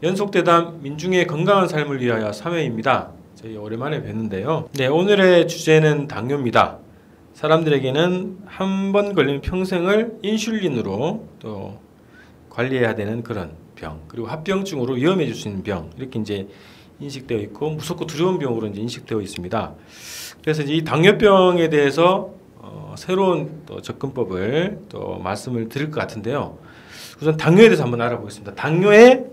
연속대담 민중의 건강한 삶을 위하여 3회입니다. 저희 오랜만에 뵙는데요. 네, 오늘의 주제는 당뇨입니다. 사람들에게는 한 번 걸리면 평생을 인슐린으로 또 관리해야 되는 그런 병, 그리고 합병증으로 위험해질 수 있는 병, 이렇게 이제 인식되어 있고 무섭고 두려운 병으로 이제 인식되어 있습니다. 그래서 이제 이 당뇨병에 대해서 새로운 또 접근법을 또 말씀을 드릴 것 같은데요. 우선 당뇨에 대해서 한번 알아보겠습니다. 당뇨에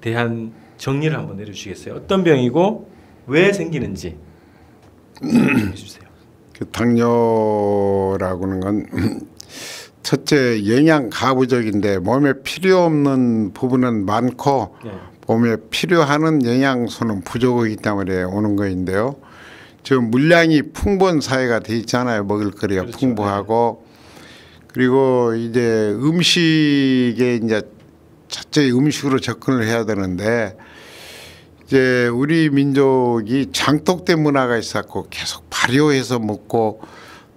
대한 정리를 한번 내려주시겠어요? 어떤 병이고 왜 생기는지 해주세요. 그 당뇨라고 하는 건 첫째 영양 가부족인데 몸에 필요 없는 부분은 많고 네. 몸에 필요한 영양소는 부족하기 때문에 오는 거인데요. 지금 물량이 풍부한 사회가 돼 있잖아요. 먹을거리가 그렇죠. 풍부하고 그리고 이제 음식에 이제 자체 음식으로 접근을 해야 되는데 이제 우리 민족이 장독대 문화가 있었고 계속 발효해서 먹고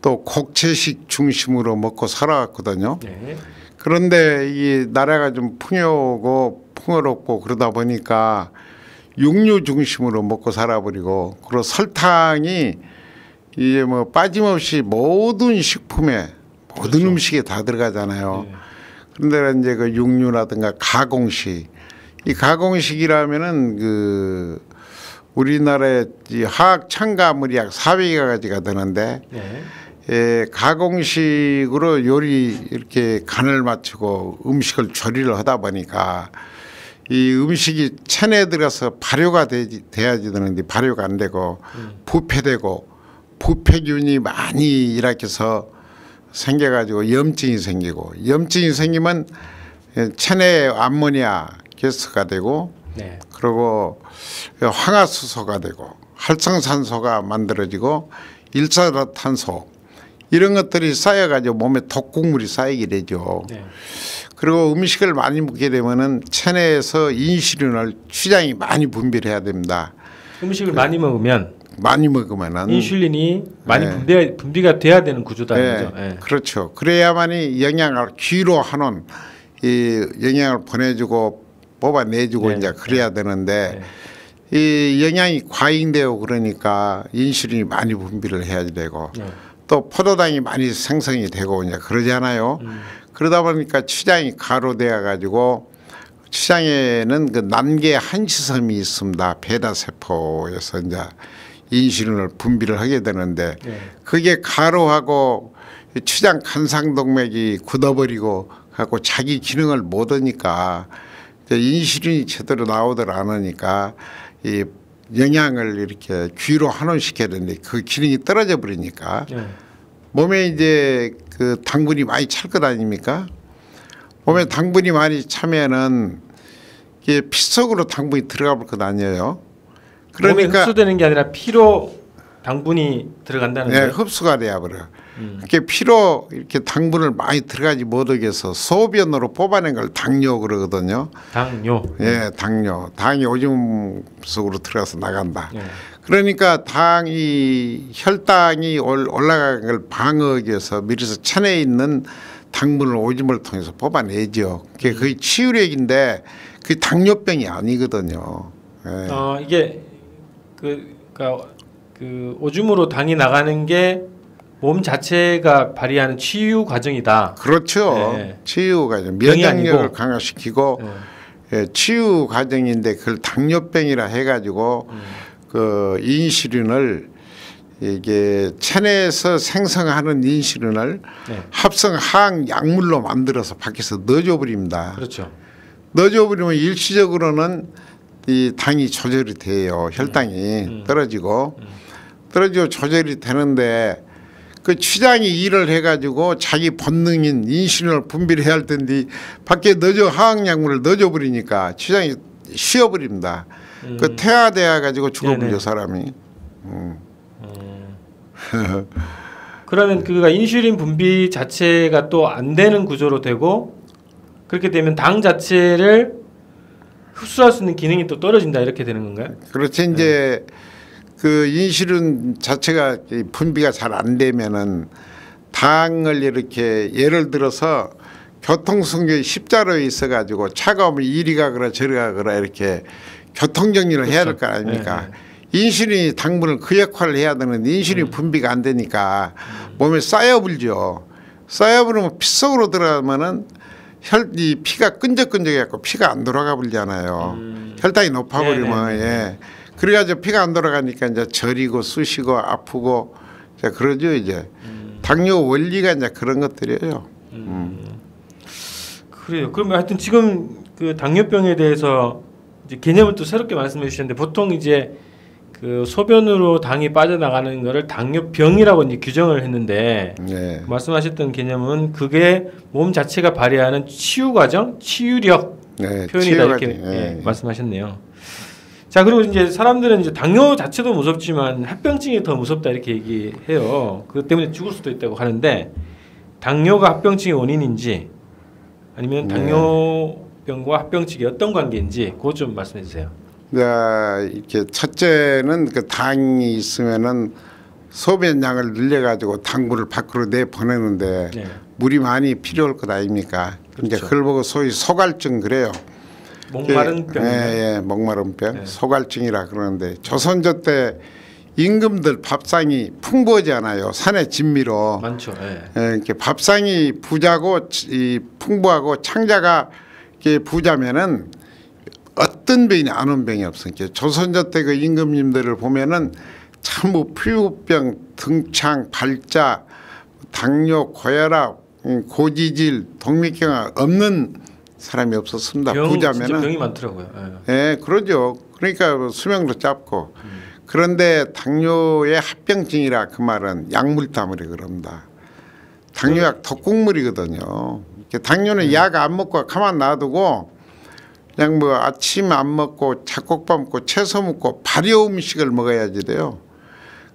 또 곡채식 중심으로 먹고 살아왔거든요. 네. 그런데 이 나라가 좀 풍요롭고 그러다 보니까 육류 중심으로 먹고 살아버리고 그리고 설탕이 이제 뭐 빠짐없이 모든 식품에 모든 그렇죠. 음식에 다 들어가잖아요. 네. 그런데 이제 그 육류라든가 가공식, 이 가공식이라면은 그 우리나라의 이 화학 첨가물이 약 400가지가 되는데 네. 가공식으로 요리 이렇게 간을 맞추고 음식을 조리를 하다 보니까 이 음식이 체내에 들어가서 발효가 돼야지 되는데 발효가 안 되고 부패되고 부패균이 많이 이렇게 해서 생겨가지고 염증이 생기고 염증이 생기면 체내 암모니아 가스가 되고 네. 그리고 황화수소가 되고 활성산소가 만들어지고 일산화탄소 이런 것들이 쌓여가지고 몸에 독극물이 쌓이게 되죠. 네. 그리고 음식을 많이 먹게 되면은 체내에서 인슐린을 췌장이 많이 분비를 해야 됩니다. 음식을 많이 먹으면 많이 먹으면은 인슐린이 많이 네. 분비가 돼야 되는 구조다는 네. 거죠. 네. 그렇죠. 그래야만이 영양을 귀로 하는 이 영양을 보내주고 뽑아내주고 네. 이제 그래야 되는데 이 영양이 과잉되고 그러니까 인슐린이 많이 분비를 해야 되고 네. 또 포도당이 많이 생성이 되고 이제 그러잖아요. 그러다 보니까 췌장이 가로되어 가지고 췌장에는 그 난개 한시섬이 있습니다. 베타 세포에서 이제 인슐린을 분비를 하게 되는데 그게 가로하고 췌장 간상동맥이 굳어버리고 갖고 자기 기능을 못 하니까 인슐린이 제대로 나오들 않으니까 이 영양을 이렇게 귀로 환원시켜야 되는데 그 기능이 떨어져 버리니까 몸에 이제 그 당분이 많이 찰 것 아닙니까? 몸에 당분이 많이 차면은 이게 피 속으로 당분이 들어가 볼 것 아니에요. 몸에 흡수되는 게 아니라 피로 당분이 들어간다는 거예요. 흡수가 돼야 버려. 이렇게 피로 이렇게 당분을 많이 들어가지 못하게 해서 소변으로 뽑아낸 걸 당뇨 그러거든요. 당뇨. 당뇨. 당이 오줌 속으로 들어가서 나간다. 그러니까 혈당이 올라가는 걸 방어하기 위해서 미리서 체내에 있는 당분을 오줌을 통해서 뽑아내죠. 그게 거의 치유력인데 그게 당뇨병이 아니거든요. 이게 그러니까 그 오줌으로 당이 나가는 게 몸 자체가 발휘하는 치유 과정이다. 그렇죠. 치유 과정. 면역력을 강화시키고 치유 과정인데 그걸 당뇨병이라 해가지고 그 인슐린을 이게 체내에서 생성하는 인슐린을 합성 화학 약물로 만들어서 밖에서 넣어줘 버립니다. 그렇죠. 넣어줘 버리면 일시적으로는 이 당이 조절이 돼요. 혈당이 떨어지고 조절이 되는데 그 췌장이 일을 해가지고 자기 본능인 인슐린을 분비를 해야 할 텐데 밖에 화학약물을 넣어줘 버리니까 췌장이 쉬어버립니다. 그 퇴화되어 가지고 죽어버려 사람이. 그러면 그가 인슐린 분비 자체가 또 안 되는 구조로 되고 그렇게 되면 당 자체를 흡수할 수 있는 기능이 또 떨어진다 이렇게 되는 건가요? 그렇지. 이제 그 인슐린 자체가 분비가 잘 안 되면은 당을 이렇게 예를 들어서 교통순경이 십자로에 있어가지고 차가 오면 이리 가거라 저리 가거라 이렇게 교통정리를 해야 될 거 아닙니까? 인슐린이 당분을 그 역할을 해야 되는데 인슐린 분비가 안 되니까 몸에 쌓여불죠. 쌓여부르면 피 속으로 들어가면은 이 피가 끈적끈적해갖고 피가 안 돌아가 버리잖아요. 혈당이 높아버리면 예. 그래가지고 피가 안 돌아가니까 이제 저리고 쑤시고 아프고 자 그러죠 이제. 당뇨 원리가 이제 그런 것들이에요. 그래요. 그러면 하여튼 지금 그 당뇨병에 대해서 이제 개념을 또 새롭게 말씀해 주셨는데 보통 이제 그 소변으로 당이 빠져나가는 거를 당뇨병이라고 이제 규정을 했는데 네. 말씀하셨던 개념은 그게 몸 자체가 발휘하는 치유 과정, 치유력 네, 표현이다 이렇게 네. 말씀하셨네요. 자 그리고 이제 사람들은 이제 당뇨 자체도 무섭지만 합병증이 더 무섭다 이렇게 얘기해요. 그것 때문에 죽을 수도 있다고 하는데 당뇨가 합병증의 원인인지 아니면 당뇨병과 합병증이 어떤 관계인지 그것 좀 말씀해 주세요. 이렇게 첫째는 그 당이 있으면은 소변량을 늘려가지고 당분을 밖으로 내 보내는데 물이 많이 필요할 것 아닙니까? 그러니까 그걸 보고 소위 소갈증 그래요. 목마른 병. 예, 목마른 병, 소갈증이라 그러는데 조선조 때 임금들 밥상이 풍부하지 않아요. 산의 진미로 많죠. 이렇게 밥상이 부자고 이 풍부하고 창자가 이렇게 부자면은 어떤 병이 안 온 병이 없으니까 조선조 때 그 임금님들을 보면은 참뭐 피부병, 등창, 발자, 당뇨, 고혈압, 고지질, 동맥경화 없는 사람이 없었습니다. 부자면은 진짜 병이 많더라고요. 예, 그러죠. 그러니까 수명도 짧고 그런데 당뇨의 합병증이라 그 말은 약물다물이 그럽니다. 당뇨약 독국물이거든요. 당뇨는 약 안 먹고 가만 놔두고 그냥 뭐 아침 안 먹고 잡곡밥 먹고 채소 먹고 발효 음식을 먹어야지 돼요.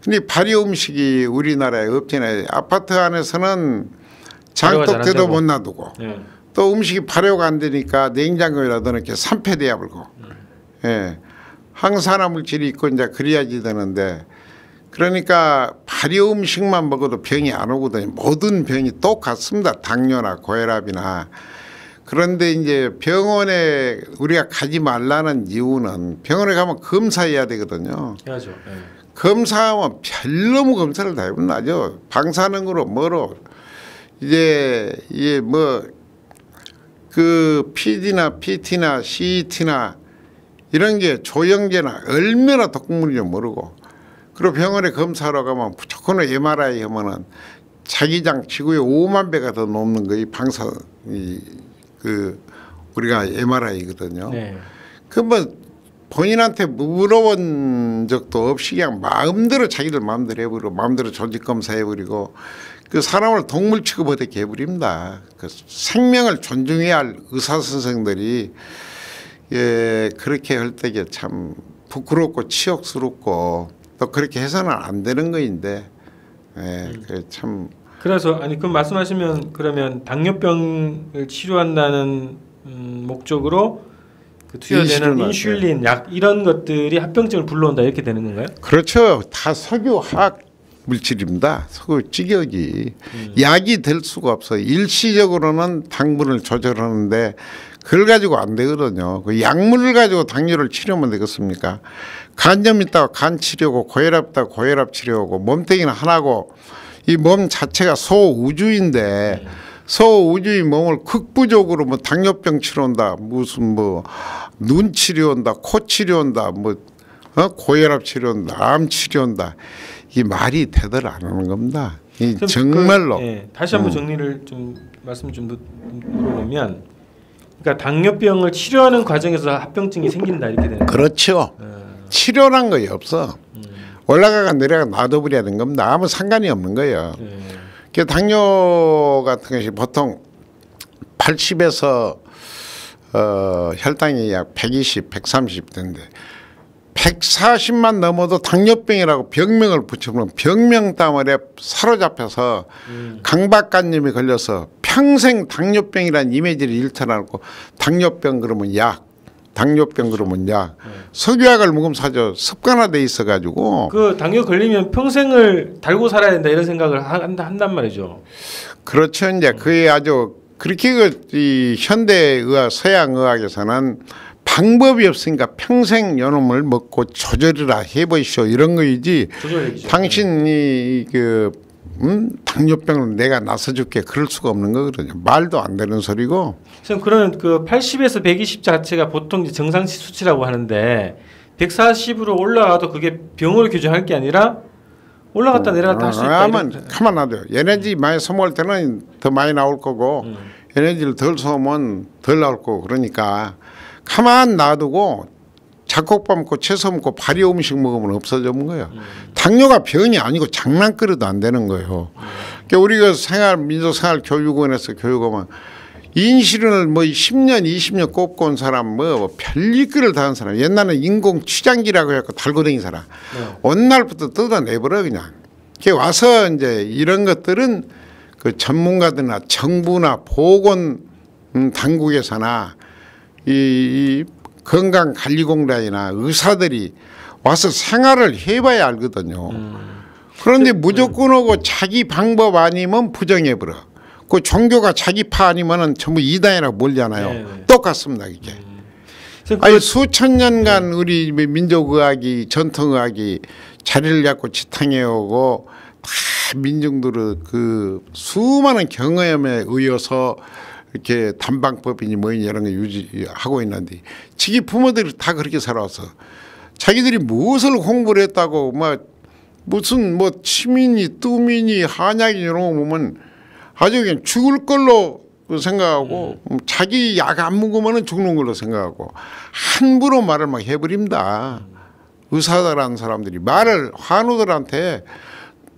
근데 발효 음식이 우리나라에 없잖아요. 아파트 안에서는 장독대도 못 놔두고 또 음식이 발효가 안 되니까 냉장고에라도 이렇게 산패돼야 불고 예. 항산화 물질이 있고 이제 그래야지 되는데 그러니까 발효 음식만 먹어도 병이 안 오거든요. 모든 병이 똑같습니다. 당뇨나 고혈압이나. 그런데 이제 병원에 우리가 가지 말라는 이유는 병원에 가면 검사해야 되거든요. 해야죠. 검사하면 별너무 검사를 다 해보면 나죠. 방사능으로 뭐로 이제 이게 뭐 그 PD나 PT나 CT나 이런 게 조영제나 얼마나 독극물인지 모르고 그리고 병원에 검사하러 가면 무조건 MRI 하면은 자기장 지구에 5만 배가 더 넘는 거이 방사 그 우리가 MRI거든요. 그 뭐 본인한테 물어본 적도 없이 그냥 마음대로 자기들 마음대로 해버리고 마음대로 조직 검사해버리고 그 사람을 동물 취급하게 해버립니다. 그 생명을 존중해야 할 의사 선생들이 예 그렇게 할 때게 참 부끄럽고 치욕스럽고 또 그렇게 해서는 안 되는 거인데 예, 참. 그래서 아니 그 말씀하시면 그러면 당뇨병을 치료한다는 목적으로 그 투여되는 인슐린 약 이런 것들이 합병증을 불러온다 이렇게 되는 건가요? 그렇죠. 다 석유 화학 물질입니다. 석유 찌격이 약이 될 수가 없어요. 일시적으로는 당분을 조절하는데 그걸 가지고 안 되거든요. 그 약물을 가지고 당뇨를 치료하면 되겠습니까? 간염 있다고 간 치료고 고혈압 있다고 고혈압 치료하고 몸뚱이는 하나고 이 몸 자체가 소우주인데 소우주의 몸을 극부적으로 뭐 당뇨병 치료한다 무슨 뭐 눈 치료한다 코 치료한다 뭐 고혈압 치료한다 암 치료한다 이 말이 되들 안 하는 겁니다. 이 정말로 다시 한번 정리를 좀 말씀 좀 물어보면 그러니까 당뇨병을 치료하는 과정에서 합병증이 생긴다 이렇게 되는 거예요. 그렇죠. 치료란 거이 없어. 올라가가 내려가 놔둬버려야 되는 겁니다. 아무 상관이 없는 거예요. 당뇨 같은 것이 보통 80에서 혈당이 약 120, 130 되는데 140만 넘어도 당뇨병이라고 병명을 붙여보면 병명 덩어리에 사로잡혀서 강박관념이 걸려서 평생 당뇨병이라는 이미지를 일탈하고 당뇨병 그러면 약 당뇨병 그러면 약 석유약을 먹으면 사죠. 습관화돼 있어가지고 그 당뇨 걸리면 평생을 달고 살아야 된다 이런 생각을 한단 말이죠. 그렇죠. 이제 그게 아주 그렇게 이 현대의학, 서양의학에서는 방법이 없으니까 평생 요놈을 먹고 조절이라 해보시오 이런 거이지. 당신이 당뇨병을 내가 나서줄게 그럴 수가 없는 거거든요. 말도 안 되는 소리고. 선생님 그러면 그 80에서 120 자체가 보통 이제 정상 수치라고 하는데 140으로 올라가도 그게 병으로 규정할 게 아니라 올라갔다 내려갔다 할 수 있다. 가만 놔둬요. 에너지 많이 소모할 때는 더 많이 나올 거고 에너지를 덜 소모하면 덜 나올 거고 그러니까 가만 놔두고 잡곡밥 먹고 채소 먹고 발효 음식 먹으면 없어지는 거예요. 당뇨가 병이 아니고 장난거리도 안 되는 거예요. 그러니까 우리가 민족생활교육원에서 교육하면 인슐린을 뭐 10년 20년 꼽고 온 사람 뭐 별일거리를 다 한 사람 옛날에 인공 취장기라고 해갖고 달고 다닌 사람 온 날부터 뜯어내버려 그냥. 그게 와서 이제 이런 것들은 그 전문가들이나 정부나 보건 당국에서나 이 건강관리공단이나 의사들이 와서 생활을 해봐야 알거든요. 그런데 무조건 오고 자기 방법 아니면 부정해버려. 그 종교가 자기 파 아니면은 전부 이단이라고 몰잖아요. 네. 똑같습니다 이게. 아니 수천 년간 우리 민족의학이 전통의학이 자리를 잡고 지탱해 오고 다 민중들의 그 수많은 경험에 의해서 이렇게 단방법이니 뭐니 이런 거 유지하고 있는데 지기 부모들이 다 그렇게 살아왔어. 자기들이 무엇을 공부를 했다고 막 무슨 뭐 치민이 뜸이니 한약이 이런 거 보면 아주 그냥 죽을 걸로 생각하고 자기 약 안 먹으면 죽는 걸로 생각하고 함부로 말을 막 해버립니다. 의사들한 사람들이 말을 환우들한테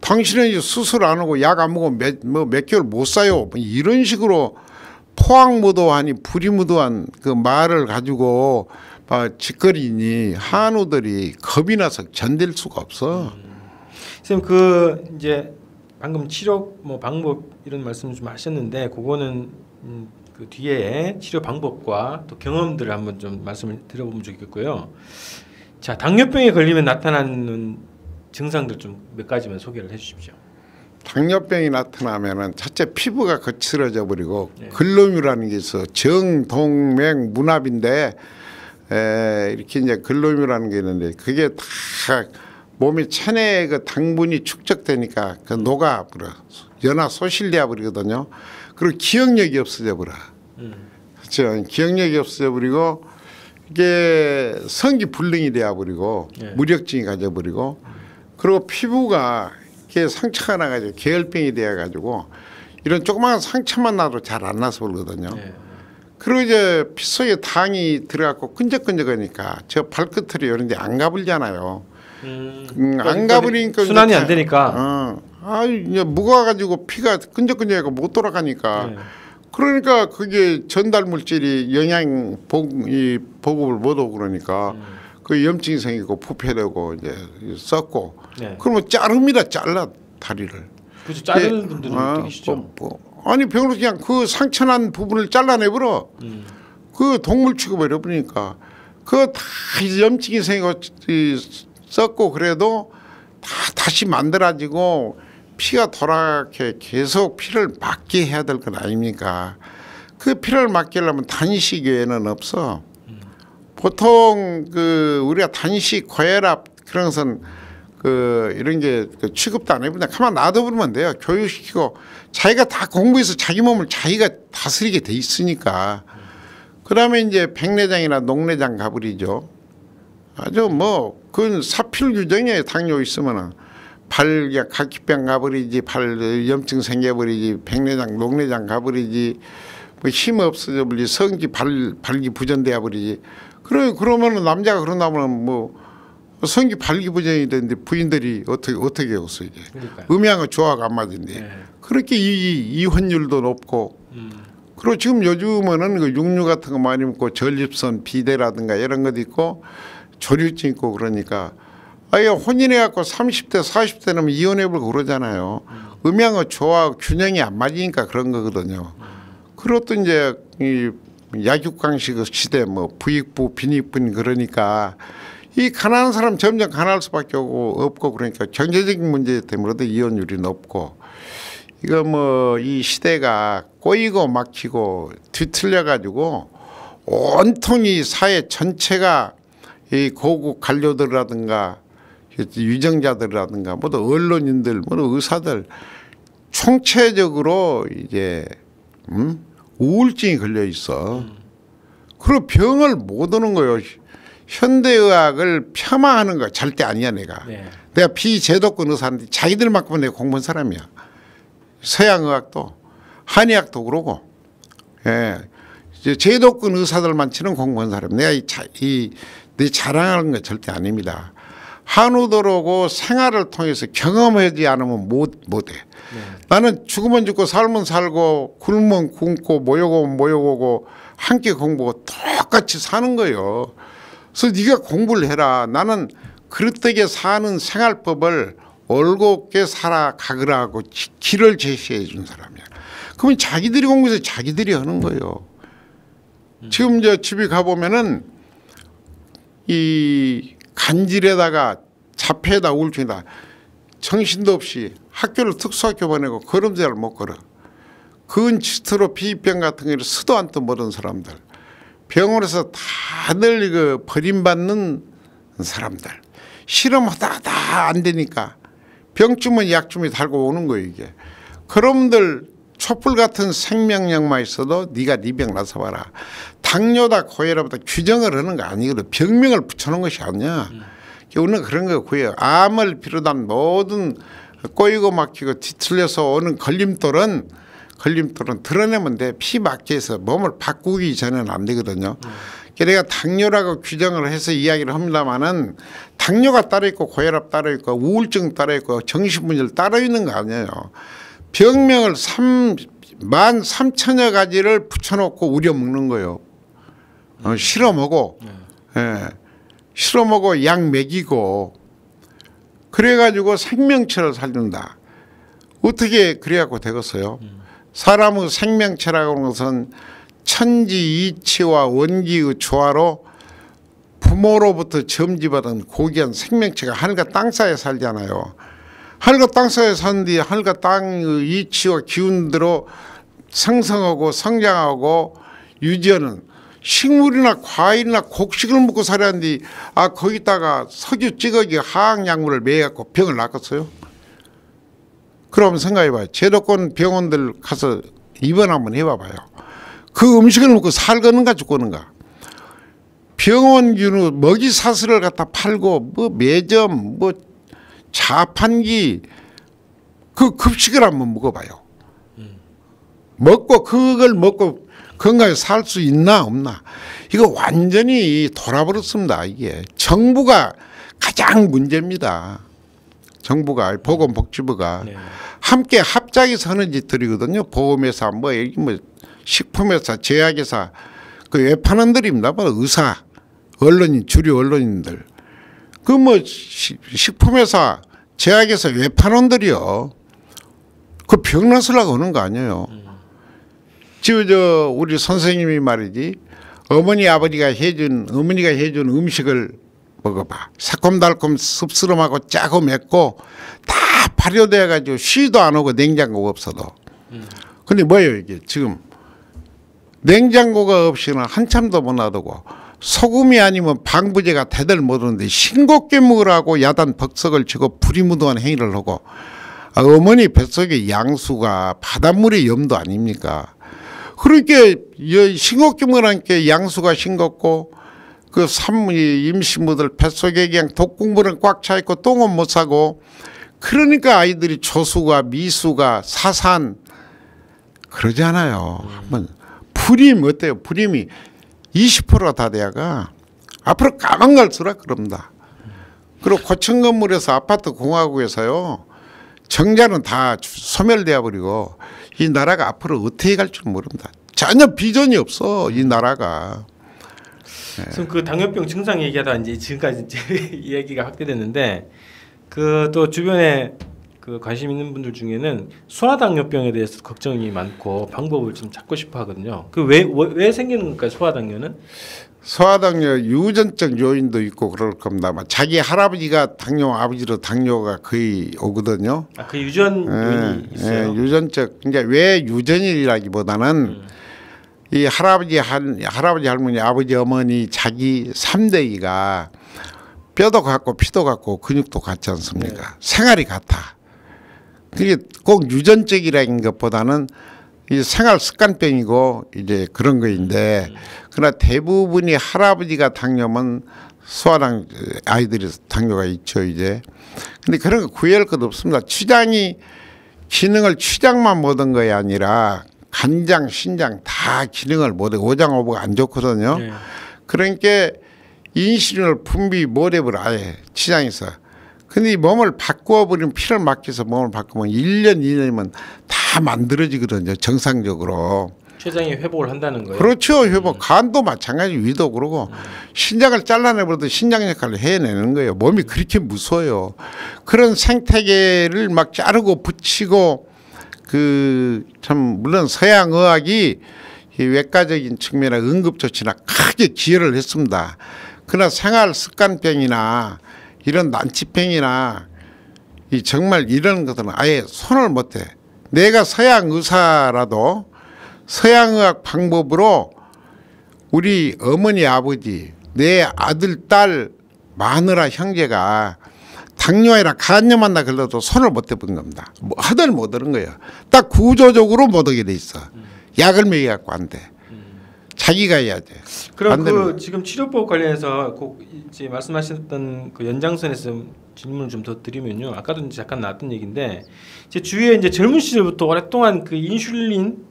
당신은 수술 안 하고 약 안 먹으면 몇 개월 못 사요. 뭐 이런 식으로 포항무도하니 부리무도한 그 말을 가지고 짓거리니 한우들이 겁이 나서 견딜 수가 없어. 선생님 그 이제 방금 치료 뭐 방법 이런 말씀 좀 하셨는데 그거는 그 뒤에 치료 방법과 또 경험들을 한번 좀 말씀을 드려보면 좋겠고요. 자 당뇨병에 걸리면 나타나는 증상들 좀 몇 가지만 소개를 해주십시오. 당뇨병이 나타나면은 첫째 피부가 거칠어져 버리고 글로뮴이라는 게 있어. 정동맥 문합인데 이렇게 이제 글로뮴이라는 게 있는데 그게 다 몸의 체내에 그 당분이 축적되니까 그 녹아버려. 연화 소실돼 버리거든요. 그리고 기억력이 없어져 버려. 그렇죠. 기억력이 없어져 버리고 이게 성기 불능이 되어 버리고 무력증이 가져 버리고 그리고 피부가 이게 상처가 나가지고 계열병이 되어가지고 이런 조그마한 상처만 나도 잘 안 나서 그러거든요. 그리고 이제 피 속에 당이 들어가고 끈적끈적하니까 저 발끝으로 이런 데 안 가불잖아요. 안 가버리니까 순환이 안 되니까. 이제 무거워가지고 피가 끈적끈적하고 못 돌아가니까. 그러니까 그게 전달 물질이 영양 보급을 못 오고 그러니까 그 염증이 생기고 부패되고 이제 썩고. 그러면 자릅니다. 잘라 다리를. 그렇죠. 자르는 분들은 계시죠. 아니 병으로 그냥 그 상처난 부분을 잘라내버려. 그 동물 취급을 해버리니까 그거 다 염증이 생기고 썩고 그래도 다시 만들어지고 피가 돌아가게 계속 피를 막게 해야 될 건 아닙니까? 그 피를 막게 하려면 단식 외에는 없어. 보통 그 우리가 단식, 고혈압 그런 것은 그 이런 게 취급도 안 해보냐. 가만 놔둬버리면 돼요. 교육시키고 자기가 다 공부해서 자기 몸을 자기가 다스리게 돼 있으니까. 그다음에 이제 백내장이나 녹내장 가버리죠. 아주 뭐 그건 사필 규정이에요. 당뇨 있으면은 발 각기병 가버리지, 발 염증 생겨버리지, 백내장, 녹내장 가버리지, 뭐 힘 없어져 버리지, 성기 발기 부전되어 버리지. 그러면은 남자가 그런다면 뭐 성기 발기 부전이 되는데 부인들이 어떻게 해서 이제 음양의 조화가 안 맞은데 그렇게 이혼율도 높고. 그리고 지금 요즘에는 그 육류 같은 거 많이 먹고 전립선 비대라든가 이런 것도 있고 조류증 있고 그러니까 아예 혼인해갖고 30대 40대는 이혼해버리고 그러잖아요. 음양의 조화 균형이 안 맞으니까 그런 거거든요. 그리고 또 이제 이 약육강식 시대 뭐 부익부 빈익분 그러니까 이 가난한 사람 점점 가난할 수밖에 없고 그러니까 경제적인 문제 때문에도 이혼율이 높고 이거 뭐 이 시대가 꼬이고 막히고 뒤틀려 가지고 온통이 사회 전체가 이 고급 관료들이라든가 유정자들이라든가 모두 언론인들 모두 의사들 총체적으로 이제 우울증이 걸려 있어. 그리고 병을 못 오는 거요. 현대의학을 폄하하는 거 절대 아니야 내가. 네. 내가 비제도권 의사인데 자기들만큼은 내가 공부한 사람이야. 서양의학도 한의학도 그러고, 예, 이제 제도권 의사들만 치는 공부한 사람. 내가 내 자랑하는 거 절대 아닙니다. 한우들하고 생활을 통해서 경험하지 않으면 못해. 네. 나는 죽으면 죽고 살면 살고 굶으면 굶고 모욕오면 모욕오고 함께 공부하고 똑같이 사는 거예요. 그래서 네가 공부를 해라. 나는 그릇되게 사는 생활법을 올곧게 살아가거라고 길을 제시해 준 사람이야. 그러면 자기들이 공부해서 자기들이 하는 거예요. 지금 저 집에 가보면은 이 간질에다가 자폐에다 우울증이다 정신도 없이 학교를 특수학교 보내고 걸음자를 못 걸어. 근치스트로 비병 같은 거를 쓰도 않도 모르는 사람들. 병원에서 다들 그 버림받는 사람들. 실험하다가 다 안 되니까 병주면 약주면 달고 오는 거예요 이게. 그럼들 촛불 같은 생명력만 있어도 네가 네 병 나서 봐라. 당뇨다 고혈압다 규정을 하는 거 아니거든. 병명을 붙여놓은 것이 아니야. 우리는 그런 거 구해요. 암을 비롯한 모든 꼬이고 막히고 뒤틀려서 오는 걸림돌은 드러내면 돼. 피 막게 해서 몸을 바꾸기 전에는 안 되거든요. 내가 당뇨라고 규정을 해서 이야기를 합니다마는 당뇨가 따로 있고 고혈압 따로 있고 우울증 따로 있고 정신분열 따로 있는 거 아니에요. 병명을 13,000여 가지를 붙여놓고 우려먹는 거예요. 실험하고, 예, 실험하고 약 먹이고 그래가지고 생명체를 살린다. 어떻게 그래갖고 되겠어요? 사람의 생명체라고 하는 것은 천지이치와 원기의 조화로 부모로부터 점지받은 고귀한 생명체가 하늘과 땅 사이에 살잖아요. 하늘과 땅 사이에 사는데 하늘과 땅의 이치와 기운대로 생성하고 성장하고 유지하는 식물이나 과일이나 곡식을 먹고 살았는데 거기다가 석유 찌꺼기 화학약물을 매갖고 병을 낫겠어요? 그럼 생각해봐요. 제도권 병원들 가서 입원 한번 해봐봐요. 그 음식을 먹고 살겠는가 죽겠는가. 병원균의 먹이 사슬을 갖다 팔고 뭐 매점 뭐 자판기 그 급식을 한번 먹어봐요. 먹고 그걸 먹고 건강하게 살 수 있나 없나. 이거 완전히 돌아버렸습니다. 이게 정부가 가장 문제입니다. 정부가 보건복지부가 네. 함께 합작해서 하는 짓들이거든요. 보험회사 뭐 식품회사 제약회사 그 외판원들입니다. 뭐 의사 언론인 주류 언론인들 그 뭐 식품회사 제약회사 외판원들이요. 그 병나서라고 하는 거 아니에요. 지금 저 우리 선생님이 말이지 어머니가 해준 음식을 먹어봐. 새콤달콤 씁쓸하고 짜고 맵고 다 발효돼 가지고 쉬도 안 오고 냉장고가 없어도. 근데 뭐예요 이게 지금 냉장고가 없이는 한참도 못 놔두고 소금이 아니면 방부제가 대들 못 오는데 싱겁게 먹으라고 야단 벅석을 치고 부리무도한 행위를 하고 어머니 뱃속에 양수가 바닷물의 염도 아닙니까? 그렇게 싱겁게 먹으라니까 양수가 싱겁고 그 임신부들 뱃속에 그냥 독국물은 꽉 차 있고 똥은 못 싸고 그러니까 아이들이 조수가 미수가 사산 그러잖아요. 한번 불임 어때요? 불임이 20%가 다 돼야가 앞으로 까만 갈수록 그럽니다. 그리고 고층 건물에서 아파트 공화국에서요 정자는 다 소멸되어 버리고 이 나라가 앞으로 어떻게 갈 줄 모릅니다. 전혀 비전이 없어 이 나라가. 지금 그 당뇨병 증상 얘기하다 이제 지금까지 이제 이야기가 확대됐는데 그 또 주변에 그 관심 있는 분들 중에는 소아당뇨병에 대해서 걱정이 많고 방법을 좀 찾고 싶어 하거든요. 그 왜 생기는 걸까요? 소아당뇨는? 소아당뇨 유전적 요인도 있고 그럴 겁니다만 자기 할아버지가 당뇨, 아버지로 당뇨가 거의 오거든요. 아, 그 유전 요인이 있어요. 유전적 그러니까 왜 유전이라기보다는 이 할아버지 할머니 아버지 어머니 자기 3대기가 뼈도 같고 피도 같고 근육도 같지 않습니까? 생활이 같아. 그게 꼭 유전적이라는 것보다는 이 생활 습관병이고 이제 그런 거인데 그러나 대부분이 할아버지가 당뇨면 소아당 아이들이 당뇨가 있죠 이제. 근데 그런 거 구애할 것 없습니다. 췌장이 기능을 췌장만 못한 것이 아니라 간장, 신장 다 기능을 못해. 오장오버가 안 좋거든요. 네. 그러니까 인슐린을 분비 못해버려 아예 췌장에서. 근데 이 몸을 바꾸어버리면 피를 막혀서 몸을 바꾸면 1년, 2년이면 다 만들어지거든요. 정상적으로. 췌장이 회복을 한다는 거예요. 그렇죠. 회복. 간도 마찬가지 위도 그러고 신장을 잘라내버려도 신장 역할을 해내는 거예요. 몸이 그렇게 무서워요. 그런 생태계를 막 자르고 붙이고 그 참 물론 서양 의학이 이 외과적인 측면에 응급조치나 크게 기여를 했습니다. 그러나 생활 습관병이나 이런 난치병이나 이 정말 이런 것들은 아예 손을 못 대. 내가 서양 의사라도 서양의학 방법으로 우리 어머니 아버지 내 아들 딸 마누라 형제가 당뇨에나 간염한다 걸려도 손을 못 대본 겁니다. 뭐 하들 못 하는 거예요. 딱 구조적으로 못 하게 돼 있어. 약을 먹여갖고 안 돼. 자기가 해야 돼. 그럼 그 지금 치료법 관련해서 꼭 이제 말씀하셨던 그 연장선에서 질문을 좀 더 드리면요. 아까도 이제 잠깐 나왔던 얘기인데 제 주위에 이제 젊은 시절부터 오랫동안 그 인슐린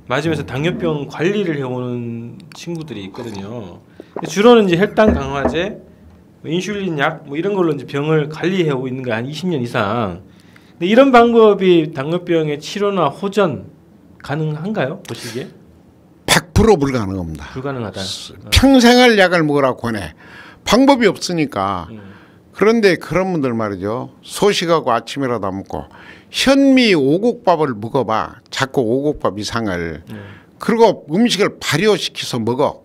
맞으면서 당뇨병 관리를 해오는 친구들이 있거든요. 주로는 이제 혈당 강화제, 인슐린 약 뭐 이런 걸로 이제 병을 관리해오고 있는 거 한 20년 이상. 근데 이런 방법이 당뇨병의 치료나 호전 가능한가요? 보시기에? 100% 불가능합니다. 불가능하다. 평생을 약을 먹으라고 권해. 방법이 없으니까. 그런데 그런 분들 말이죠. 소식하고 아침이라도 안 먹고 현미 오곡밥을 먹어봐. 자꾸 오곡밥 이상을. 그리고 음식을 발효시켜서 먹어.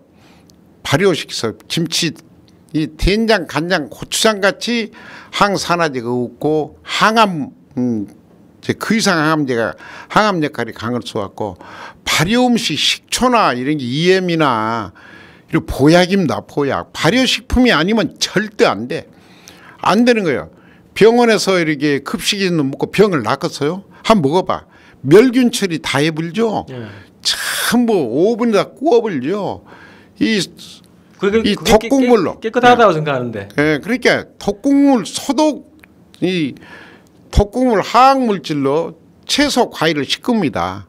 발효시켜서 김치 이 된장, 간장, 고추장 같이 항산화제가 없고 항암 그 이상 항암 역할이 강할 수 없고 발효 음식 식초나 이런 게 EM이나 이런 보약입니다. 보약. 발효식품이 아니면 절대 안 돼. 안 되는 거예요. 병원에서 이렇게 급식이는 먹고 병을 낫겠어요? 한번 먹어봐. 멸균 처리 다 해불죠. 전부 오븐에다 구워불죠. 이 덕국물로 깨끗하다고 생각하는데. 예, 그러니까 덕국물 소독 이 덕국물 화학 물질로 채소 과일을 씻깁니다.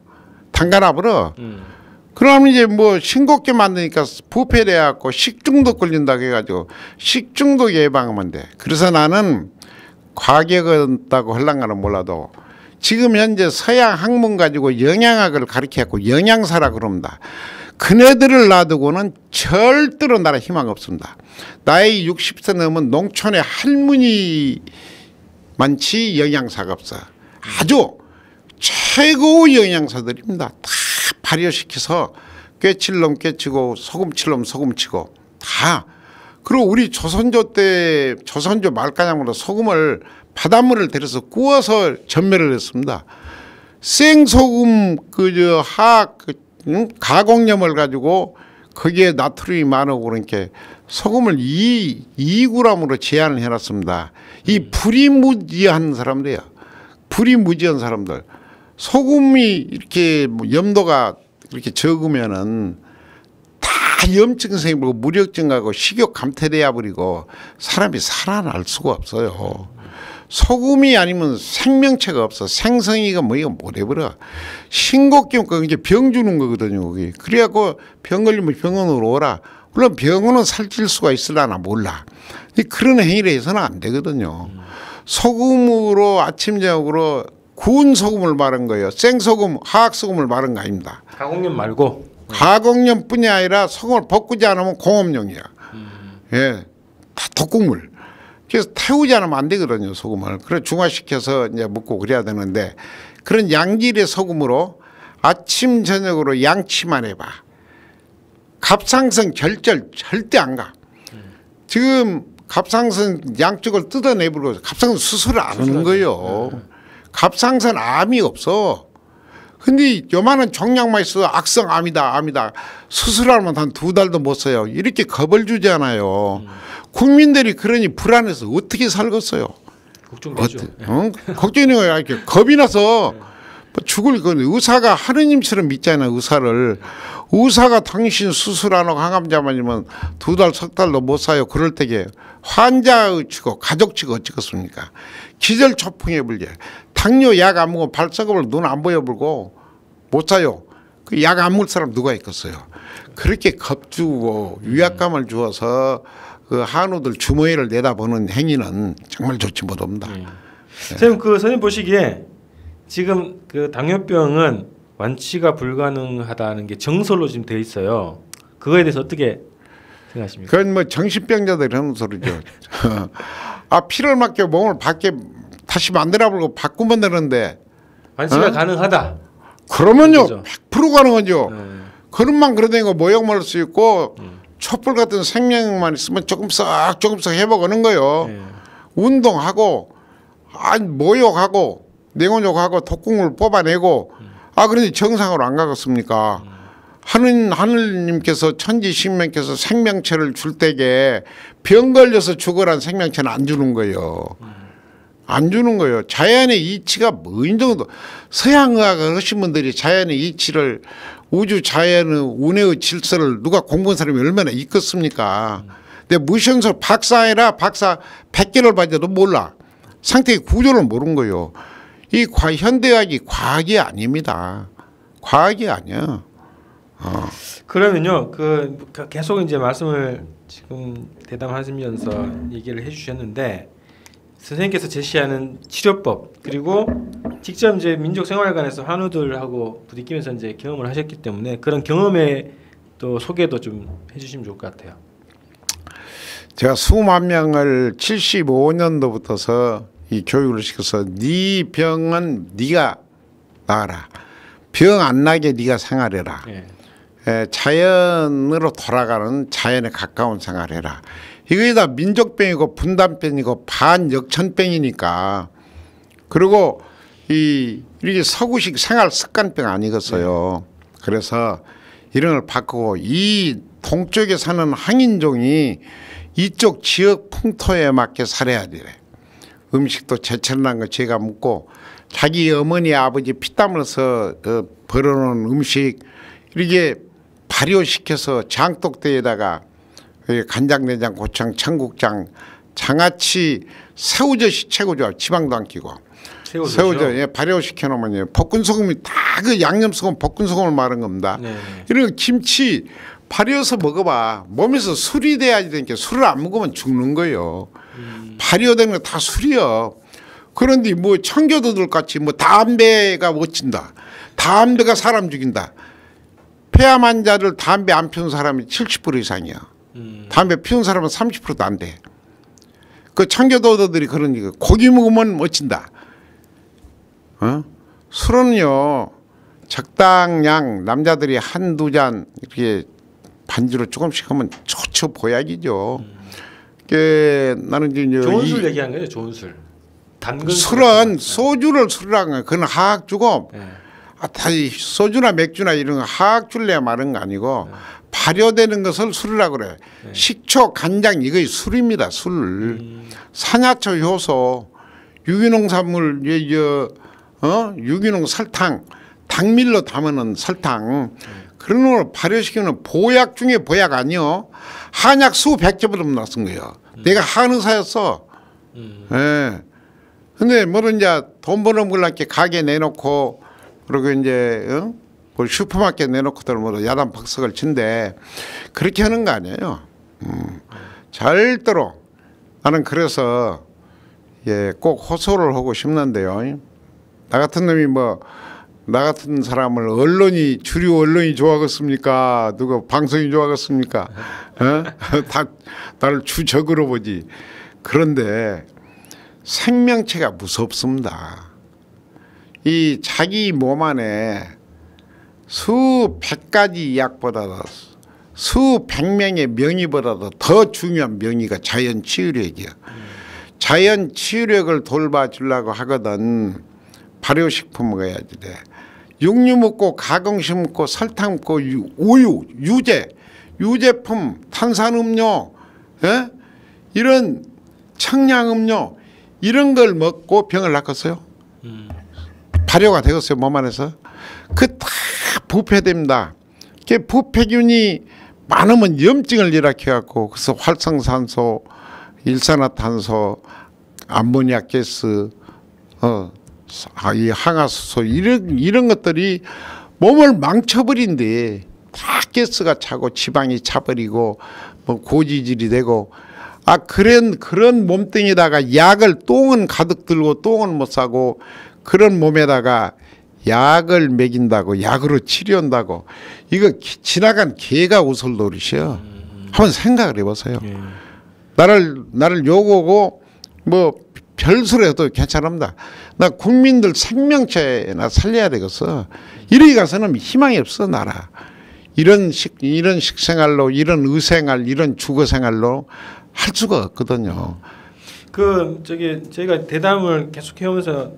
담가놔버려. 그러면 이제 뭐 싱겁게 만드니까 부패돼 갖고 식중독 걸린다고 해가지고 식중독 예방하면 돼. 그래서 나는 과격하다고 할랑가는 몰라도 지금 현재 서양 학문 가지고 영양학을 가르쳐갖고 영양사라 그럽니다. 그네들을 놔두고는 절대로 나라 희망 없습니다. 나이 60세 넘은 농촌의 할머니 많지 영양사가 없어. 아주 최고 영양사들입니다. 다 발효시켜서 꿰칠놈 꿰치고 소금칠놈 소금치고 다. 그리고 우리 조선조 때 조선조 말가량으로 소금을 바닷물을 들여서 구워서 전매를 했습니다. 생소금 가공염을 가지고 거기에 나트륨이 많고 그러니까 소금을 2g으로 제한을 해놨습니다. 이 불이무지한 사람들이에요. 불이무지한 사람들. 소금이 이렇게 염도가 이렇게 적으면은 다 염증 생기고 무력증하고 식욕 감퇴돼야 버리고 사람이 살아날 수가 없어요. 소금이 아니면 생명체가 없어. 생성이가 뭐 이거 못 해버려. 신곡경 이제 병 주는 거거든요. 거기. 그래갖고 병 걸리면 병원으로 오라. 물론 병원은 살찔 수가 있으려나 몰라. 그런 행위를 해서는 안 되거든요. 소금으로 아침 저녁으로 구운 소금을 마른 거예요. 생소금, 화학소금을 마른 거 아닙니다. 가공염 말고. 가공염뿐이 아니라 소금을 볶지 않으면 공업용이야. 예, 다 덕국물. 그래서 태우지 않으면 안 되거든요, 소금을. 그래서 중화시켜서 이제 먹고 그래야 되는데 그런 양질의 소금으로 아침 저녁으로 양치만 해봐. 갑상선 결절 절대 안 가. 지금 갑상선 양쪽을 뜯어내버리고 갑상선 수술을 안 하는 거예요. 갑상선 암이 없어. 근데 요만한 종양만 있어도 악성 암이다. 수술하면 한 2달도 못 써요. 이렇게 겁을 주잖아요. 국민들이 그러니 불안해서 어떻게 살겠어요. 걱정되죠. 걱정이 거야. 이렇게 겁이 나서 죽을 건 의사가 하느님처럼 믿잖아요. 의사가 당신 수술 안 하고 항암자만이면 2달, 3달도 못 사요. 그럴 때게 환자의 치고 가족 치고 어쩌겠습니까. 기절초풍에 불게. 당뇨 약 안 먹으면 발석업을 눈 안 보여불고 못 사요. 그 약 안 먹을 사람 누가 있겠어요. 그렇게 겁주고 위압감을 주어서 그 한우들 주머니를 내다보는 행위는 정말 좋지 못합니다. 선생님 선생님 보시기에 지금 그 당뇨병은 완치가 불가능하다는 게 정설로 지금 돼 있어요. 그거에 대해서 어떻게 생각하십니까? 그건 뭐 정신병자들이 하는 소리죠. 피를 막혀 몸을 밖에 다시 만들어보고 바꾸면 되는데 완치가 가능하다. 그러면요 그렇죠? 100% 가능하죠. 그릇만 그러다니까 모욕 먹을 수 있고 촛불 같은 생명만 있으면 조금씩 해보는 거예요. 운동하고 모욕하고 냉온욕하고 독국물 뽑아내고 그런데 정상으로 안 가겠습니까? 하느님께서 천지신명께서 생명체를 줄 때게 병 걸려서 죽으란 생명체는 안 주는 거예요. 안 주는 거예요. 자연의 이치가 뭐인 정도. 서양의학을 하신 분들이 자연의 이치를 우주 자연의 운해의 질서를 누가 공부한 사람이 얼마나 있겠습니까? 근데 무시연서 박사해라 박사 100개를 받아도 몰라. 상태의 구조를 모르는 거예요. 이 현대의학이 과학이 아닙니다. 과학이 아니야. 그러면요, 계속 이제 말씀을 지금 대담하시면서 얘기를 해주셨는데 선생님께서 제시하는 치료법 그리고 직접 이제 민족생활관에서 한우들하고 부딪히면서 이제 경험을 하셨기 때문에 그런 경험의 또 소개도 좀 해주시면 좋을 것 같아요. 제가 20만 명을 75년도부터서 이 교육을 시켜서 네 병은 네가 나가라. 병 안 나게 네가 생활해라. 자연으로 돌아가는 자연에 가까운 생활해라. 이게 다 민족병이고 분단병이고 반역천병이니까. 그리고 이게 서구식 생활 습관병 아니겠어요. 그래서 이런 걸 바꾸고 이 동쪽에 사는 항인종이 이쪽 지역 풍토에 맞게 살아야 돼. 음식도 제철난 거 제가 먹고 자기 어머니 아버지 피땀 흘려서 벌어놓은 음식 이렇게 발효시켜서 장독대에다가 간장, 내장, 고창, 청국장, 장아찌, 새우젓이 최고 좋아. 지방도 안 끼고. 새우젓 발효시켜 놓으면 볶음소금이 다 그 양념소금, 볶음소금을 말한 겁니다. 이런 김치 발효해서 먹어봐. 몸에서 술이 돼야지 되니까 술을 안 먹으면 죽는 거예요. 발효되는 거 다 술이요. 그런데 뭐 청교도들 같이 뭐 담배가 멋진다. 담배가 사람 죽인다. 폐암 환자를 담배 안 피운 사람이 70% 이상이야. 담배 피운 사람은 30%도 안 돼. 그 청교도들이 그런 거 고기 먹으면 멋진다. 술은요 적당량 남자들이 한두 잔 이렇게 반주로 조금씩 하면 좋죠. 보약이죠. 나는 이제 좋은 술 얘기하는 거죠. 좋은 술. 단근 술은 소주를 술이라는 거야. 그건 화학주고 소주나 맥주나 이런 거 화학주를 말하는 거 아니고 발효되는 것을 술이라고 그래. 식초, 간장 이거 술입니다. 술. 산야초 효소, 유기농산물, 유기농 설탕, 당밀로 담는 설탕 그런 걸 발효시키는 보약 중에 보약 아니요. 한약 수백 개보다 나쓴 거예요. 내가 한의사였어. 근데 뭐는 이제 돈 버는 걸로 가게 내놓고 그리고 이제 뭐 슈퍼마켓 내놓고들 뭐 야단 박석을 친데 그렇게 하는 거 아니에요. 절대로 나는 그래서 꼭 호소를 하고 싶는데요. 나 같은 놈이 나 같은 사람을 주류 언론이 좋아하겠습니까? 누가 방송이 좋아하겠습니까? 다 나를 주적으로 보지. 그런데 생명체가 무섭습니다. 이 자기 몸 안에 수백 가지 약보다도 수백 명의 명의보다도 더 중요한 명의가 자연 치유력이야. 자연 치유력을 돌봐주려고 하거든 발효식품 먹어야지 돼. 육류 먹고 가공식 먹고 설탕 먹고 우유, 유제품, 탄산음료, 예? 이런 청량음료 이런 걸 먹고 병을 낚았어요. 발효가 되었어요 몸 안에서. 그 다 부패됩니다. 그 부패균이 많으면 염증을 일으켜갖고 그래서 활성산소, 일산화탄소, 암모니아 가스, 이 항화수소 이런 것들이 몸을 망쳐버린데 다 가스가 차고 지방이 차버리고 뭐 고지질이 되고 그런 몸뚱이다가 약을 똥은 가득 들고 똥은 못 싸고 그런 몸에다가 약을 먹인다고 약으로 치료한다고 이거 지나간 개가 웃을 노릇이요. 한번 생각을 해보세요. 나를 욕하고 뭐 별소리 해도 괜찮습니다. 나 국민들 생명체나 살려야 되겠어. 이러기 가서는 희망이 없어 나라. 이런 식생활로 이런 의생활 이런 주거생활로 할 수가 없거든요. 저희가 대담을 계속 해오면서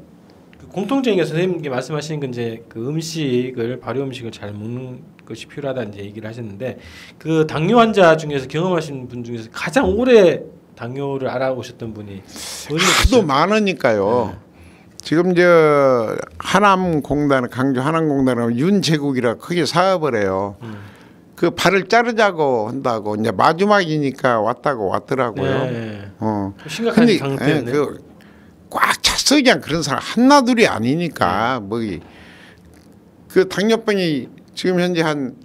공통적인 게 선생님께 말씀하시는 건 이제 그 음식을 발효 음식을 잘 먹는 것이 필요하다 이제 얘기를 하셨는데 그 당뇨 환자 중에서 경험하신 분 중에서 가장 오래 당뇨를 알아보셨던 분이 하도 많으니까요. 지금 저 하남공단 강주 하남공단은 윤제국이라 크게 사업을 해요. 그 발을 자르자고 한다고 이제 마지막이니까 왔더라고요. 네. 심각한 상태였네. 꽉 찼어 그냥 그런 사람 한나둘이 아니니까 뭐 그 당뇨병이 지금 현재 한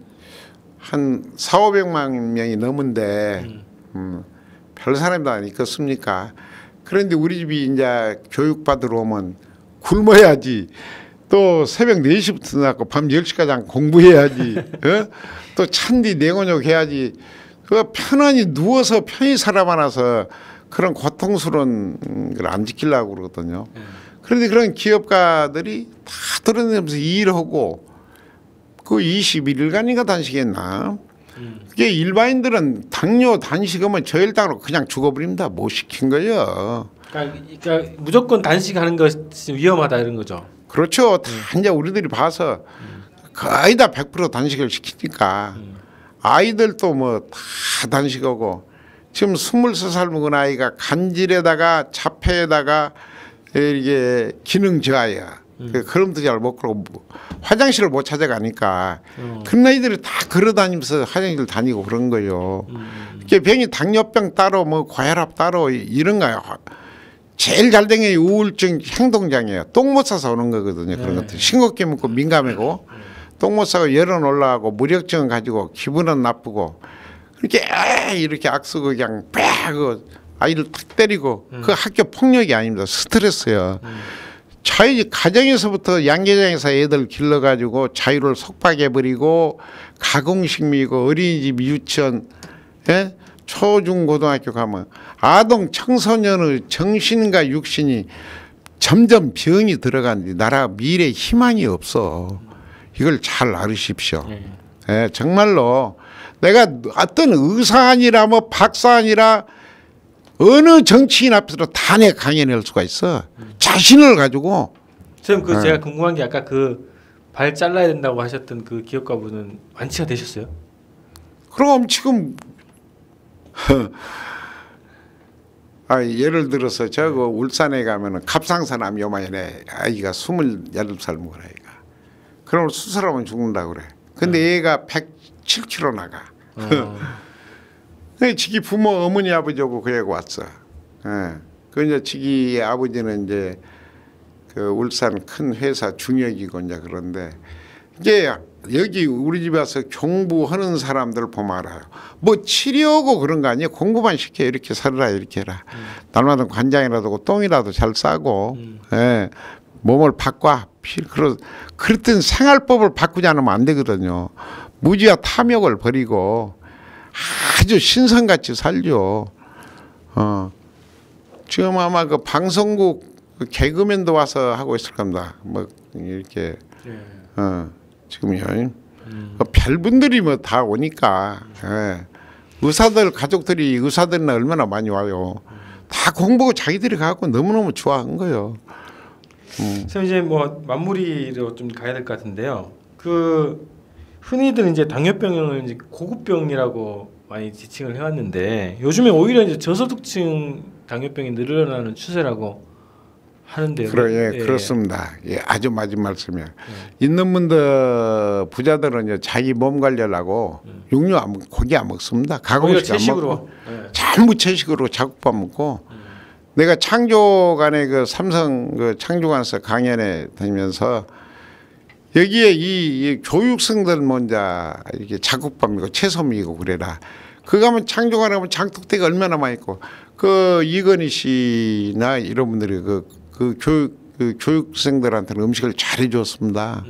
4,500만 명이 넘은데 별 사람도 안 있겠습니까? 그런데 우리 집이 이제 교육받으러 오면 굶어야지. 또 새벽 4시부터 나고 밤 10시까지 공부해야지. 또 찬디 냉원욕 해야지. 편안히 누워서 편히 살아만나서 그런 고통스러운 걸 안 지키려고 그러거든요. 그런데 그런 기업가들이 다 돌아다니면서 일하고 그 21일간인가 단식했나. 그게 일반인들은 당뇨 단식하면 저혈당으로 그냥 죽어버립니다. 못 시킨 거예요. 그러니까 무조건 단식하는 것이 위험하다 이런 거죠. 그렇죠. 다 이제 우리들이 봐서 거의 다 100% 단식을 시키니까 아이들도 뭐 다 단식하고 지금 23살 먹은 아이가 간질에다가 자폐에다가 이게 기능 저하야. 그럼도 잘 못 그러고 화장실을 못 찾아가니까 큰 아이들이 다 걸어다니면서 화장실 다니고 그런 거예요. 이게 병이 당뇨병 따로 뭐 고혈압 따로 이런 거예요. 제일 잘 된 게 우울증 행동장애예요. 똥 못 싸서 오는 거거든요. 그런 것들 싱겁게 먹고 민감하고 똥 못 싸고 열은 올라가고 무력증을 가지고 기분은 나쁘고 이렇게 악쓰고 그냥 빼고 아이를 탁 때리고 그 학교 폭력이 아닙니다. 스트레스예요. 가정에서부터 양계장에서 애들 길러가지고 자유를 속박해버리고 가공식 미고 어린이집 유치원 초중고등학교 가면 아동 청소년의 정신과 육신이 점점 병이 들어가는데 나라 미래 희망이 없어. 이걸 잘 알으십시오. 정말로 내가 어떤 의사 아니라 뭐 박사 아니라 어느 정치인 앞에서도 다 내 강연할 수가 있어. 자신을 가지고. 선생님 제가 궁금한 게 아까 발 잘라야 된다고 하셨던 그 기업가분은 완치가 되셨어요? 그럼 지금 예를 들어서 저거 울산에 가면은 갑상선암 요만해 아이가 28살 먹은 아이가. 그럼 수술하면 죽는다고 그래. 근데 얘가 107kg 나가. 지기 부모 어머니 아버지하고 그 애가 왔어. 그 이제 지기 아버지는 이제 그 울산 큰 회사 중역이고 이제 그런데 이제 여기 우리 집에 와서 공부하는 사람들 보면 알아요. 뭐 치료하고 그런 거 아니에요. 공부만 시켜 이렇게 살아라 이렇게 해라. 날마다 관장이라도 똥이라도 잘 싸고 몸을 바꿔. 그랬던 생활법을 바꾸지 않으면 안 되거든요. 무지와 탐욕을 버리고 아주 신성같이 살죠. 지금 아마 그 방송국 그 개그맨도 와서 하고 있을 겁니다. 뭐 이렇게 지금요. 별분들이 뭐 다 오니까 의사들 가족들이 의사들은 얼마나 많이 와요. 다 공부고 자기들이 가고 너무너무 좋아한 거예요. 선생님 이제 뭐 마무리로 좀 가야 될 것 같은데요. 그 흔히들 이제 당뇨병을 이제 고급병이라고 많이 지칭을 해왔는데 요즘에 오히려 이제 저소득층 당뇨병이 늘어나는 추세라고 하는데요. 그렇습니다. 예, 아주 맞은 말씀이에요. 있는 분들 부자들은 이제 자기 몸 관리하려고 육류 안 먹고 고기 안 먹습니다. 가공식 안 먹고 전부 채식으로 작국밥 먹고. 내가 창조관의 그 삼성 그 창조관에서 강연에 다니면서 여기에 이 교육생들 먼저 이렇게 작국밥 먹고 채소 먹이고 그래라. 그거 하면 창조관에 가면 장독대가 얼마나 많이 있고 그 이건희 씨나 이런 분들이 그 교육생들한테는 음식을 잘해줬습니다.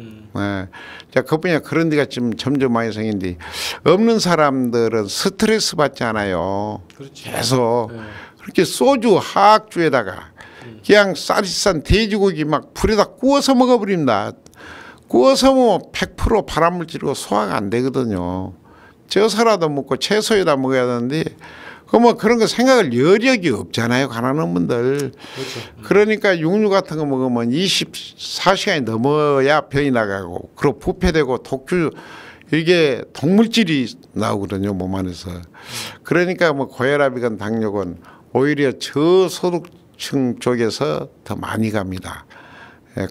자, 그뿐이야 그런 데가 지금 점점 많이 생긴데 없는 사람들은 스트레스 받지 않아요. 그렇죠. 계속 그렇게 소주 하악주에다가 그냥 쌀이 싼 돼지고기 막 불에다 구워서 먹어버립니다. 구워서 먹으면 100% 발암물질이고 소화가 안 되거든요. 쪄서라도 먹고 채소에다 먹어야 되는데 뭐 그런 거 생각할 여력이 없잖아요. 가난한 분들. 그렇죠. 그러니까 육류 같은 거 먹으면 24시간이 넘어야 병이 나가고 그리고 부패되고 독주 이게 동물질이 나오거든요. 몸 안에서. 그러니까 뭐 고혈압이건 당뇨건 오히려 저소득층 쪽에서 더 많이 갑니다.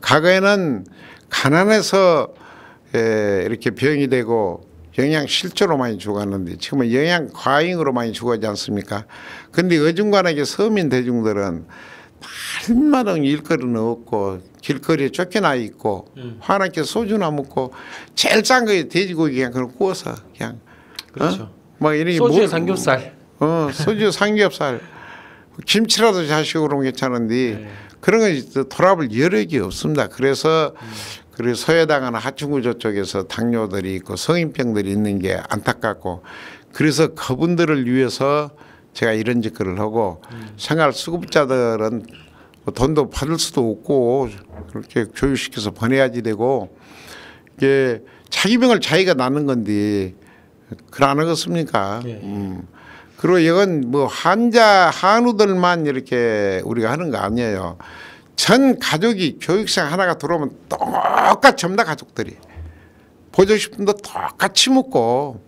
과거에는 가난해서 이렇게 병이 되고 영양 실조로 많이 죽었는데 지금은 영양 과잉으로 많이 죽었지 않습니까? 근데 어중간하게 서민 대중들은 얼마나 일거리는 없고 길거리에 쫓겨나 있고 화나게 소주나 먹고 제일 싼 거에 돼지고기 그냥 그걸 구워서 그냥 그렇죠. 막 이렇게 소주에 삼겹살. 소주 삼겹살 김치라도 자식으로 그러면 괜찮은데 그런 거 돌아볼 여력이 없습니다. 그래서 그리고 서해당하는 하층구조 쪽에서 당뇨들이 있고 성인병들이 있는 게 안타깝고 그래서 그분들을 위해서 제가 이런 짓거리를 하고 생활수급자들은 뭐 돈도 받을 수도 없고 그렇게 교육시켜서 보내야지 되고 이게 자기 병을 자기가 낳는 건데 그러안 하겠습니까? 그리고 이건 뭐 한우들만 이렇게 우리가 하는 거 아니에요. 전 가족이 교육생 하나가 들어오면 똑같이 전부 다 가족들이 보조식품도 똑같이 먹고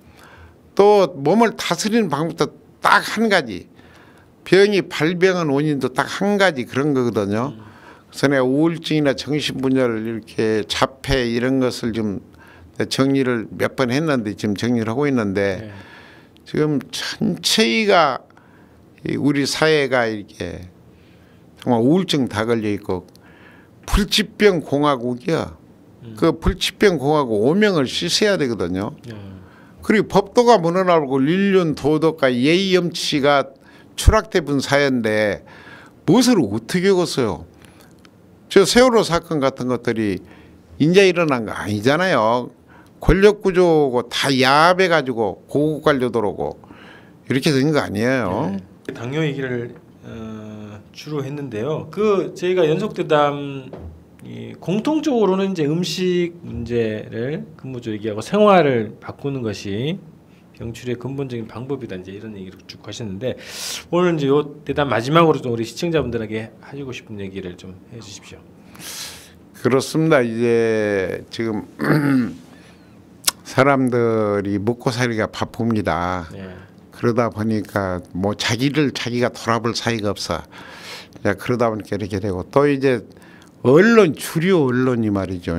또 몸을 다스리는 방법도 딱 한 가지 병이 발병한 원인도 딱 한 가지 그런 거거든요. 그래서 내가 우울증이나 정신분열 이렇게 자폐 이런 것을 좀 정리를 몇 번 했는데 지금 정리를 하고 있는데 지금 전체가 우리 사회가 이렇게 정말 우울증 다 걸려 있고 불치병 공화국이야. 그 불치병 공화국 오명을 씻어야 되거든요. 그리고 법도가 무너나고 인륜 도덕과 예의 염치가 추락돼 본 사회인데 무엇을 어떻게 했어요? 저 세월호 사건 같은 것들이 인제 일어난 거 아니잖아요. 권력 구조고 다 야합해 가지고 고급 관료들오고 이렇게 된 거 아니에요. 당뇨 얘기를 주로 했는데요. 그 저희가 연속대담 공통적으로는 이제 음식 문제를 근본적으로 얘기하고 생활을 바꾸는 것이 병출의 근본적인 방법이다 이제 이런 얘기를 쭉 하셨는데 오늘 이제 요 대담 마지막으로 좀 우리 시청자분들에게 하시고 싶은 얘기를 좀 해주십시오. 그렇습니다. 이제 지금 사람들이 먹고 살기가 바쁩니다. 그러다 보니까 뭐 자기가 돌아볼 사이가 없어. 그러다 보니까 이렇게 되고 또 이제 언론 주류 언론이 말이죠.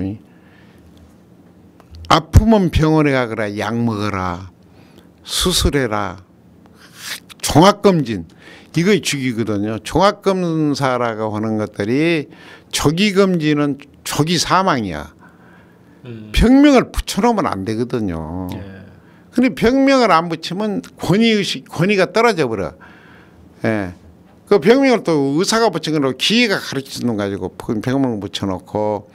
아프면 병원에 가거라 약 먹어라 수술해라 종합검진 이거 죽이거든요. 종합검사라고 하는 것들이 조기검진은 조기 사망이야. 병명을 붙여놓으면 안 되거든요. 근데 병명을 안 붙이면 권위가 떨어져 버려. 그 병명을 또 의사가 붙인 거로 기계가 가르치는 거 가지고 병명을 붙여놓고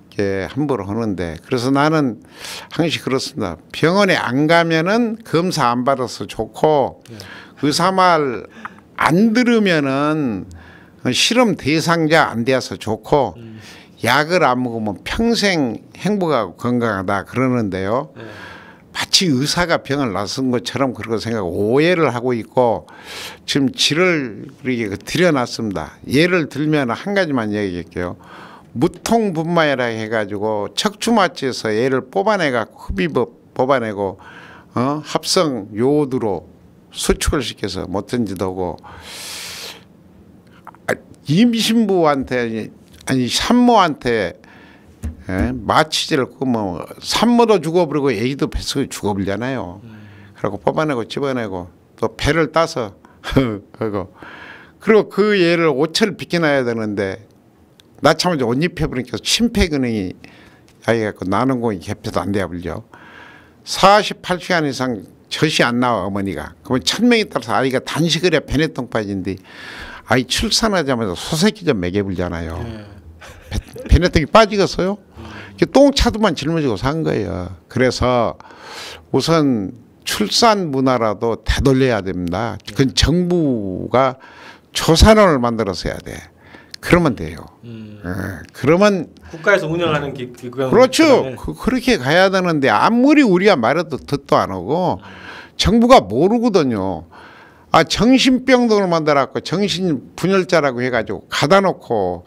이렇게 함부로 하는데 그래서 나는 항상 그렇습니다. 병원에 안 가면은 검사 안 받아서 좋고 의사 말 안 들으면은 실험 대상자 안 돼서 좋고 약을 안 먹으면 평생 행복하고 건강하다 그러는데요. 네. 마치 의사가 병을 낫은 것처럼 그렇게 생각하고 오해를 하고 있고 지금 질을 이렇게 들여놨습니다. 예를 들면 한 가지만 얘기할게요. 무통분마이라 해가지고 척추마취에서 얘를 뽑아내갖고 흡입 뽑아내고 합성 요오드로 수축을 시켜서 뭐든지도 하고 임신부한테 아니 산모한테 마취제를 끄면 산모도 죽어버리고 애기도 뱃속에 죽어버리잖아요. 그리고 뽑아내고 집어내고 또 배를 따서 하고 그리고 그 얘를 옷을 비켜놔야 되는데 낳자마자 옷 입혀버리니까 심폐기능이 아이갖고 나는 공이 개표도 안 돼버리죠. 48시간 이상 젖이 안 나와 어머니가. 그러면 1000명에 따라서 아이가 단식을 해야 배내통 빠진데 아이 출산하자마자 소새끼 좀 먹여버리잖아요. 배내통이 빠지겠어요? 똥차도만 짊어지고 산 거예요. 그래서 우선 출산 문화라도 되돌려야 됩니다. 그건 정부가 조산원을 만들어서 해야 돼. 그러면 돼요. 그러면 국가에서 운영하는 기관 그렇죠. 그렇게 가야 되는데 아무리 우리가 말해도 듣도 안 하고 정부가 모르거든요. 아 정신병동을 만들어갖고 정신분열자라고 해가지고 가다 놓고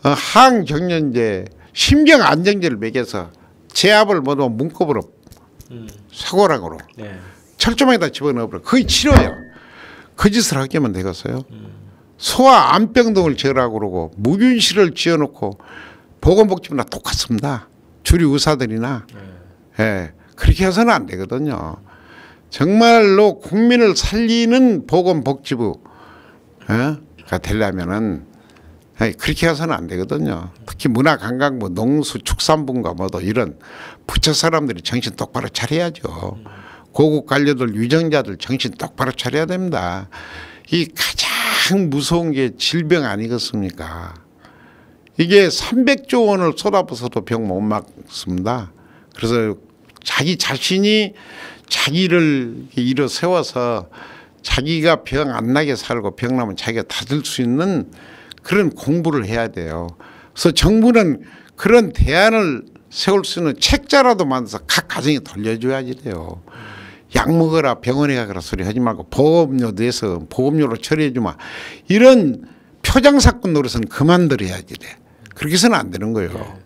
항경련제 심경안정제를 먹여서 제압을 모두 문법으로 사고락으로 네. 철조망에다 집어넣어버려. 그게 치료예요. 그 짓을 하게 하면 되겠어요. 소아 암병동을 지으라고 그러고 무균실을 지어놓고 보건복지부나 똑같습니다. 주류 의사들이나 예, 그렇게 해서는 안 되거든요. 정말로 국민을 살리는 보건복지부가 되려면은 그렇게 해서는 안 되거든요. 특히 문화관광부, 농수축산부인가 뭐도 이런 부처 사람들이 정신 똑바로 차려야죠. 고급 관료들, 위정자들 정신 똑바로 차려야 됩니다. 이 가장 무서운 게 질병 아니겠습니까? 이게 300조 원을 쏟아부어도 병 못 막습니다. 그래서 자기 자신이 자기를 일어 세워서 자기가 병 안 나게 살고 병 나면 자기가 다질 수 있는 그런 공부를 해야 돼요. 그래서 정부는 그런 대안을 세울 수 있는 책자라도 만들어서 각 가정에 돌려줘야지 돼요. 약 먹어라 병원에 가라 소리 하지 말고 보험료 내서 보험료로 처리해 주마. 이런 표장사건 노릇은 그만들어야지 돼. 그렇게 해서는 안 되는 거예요.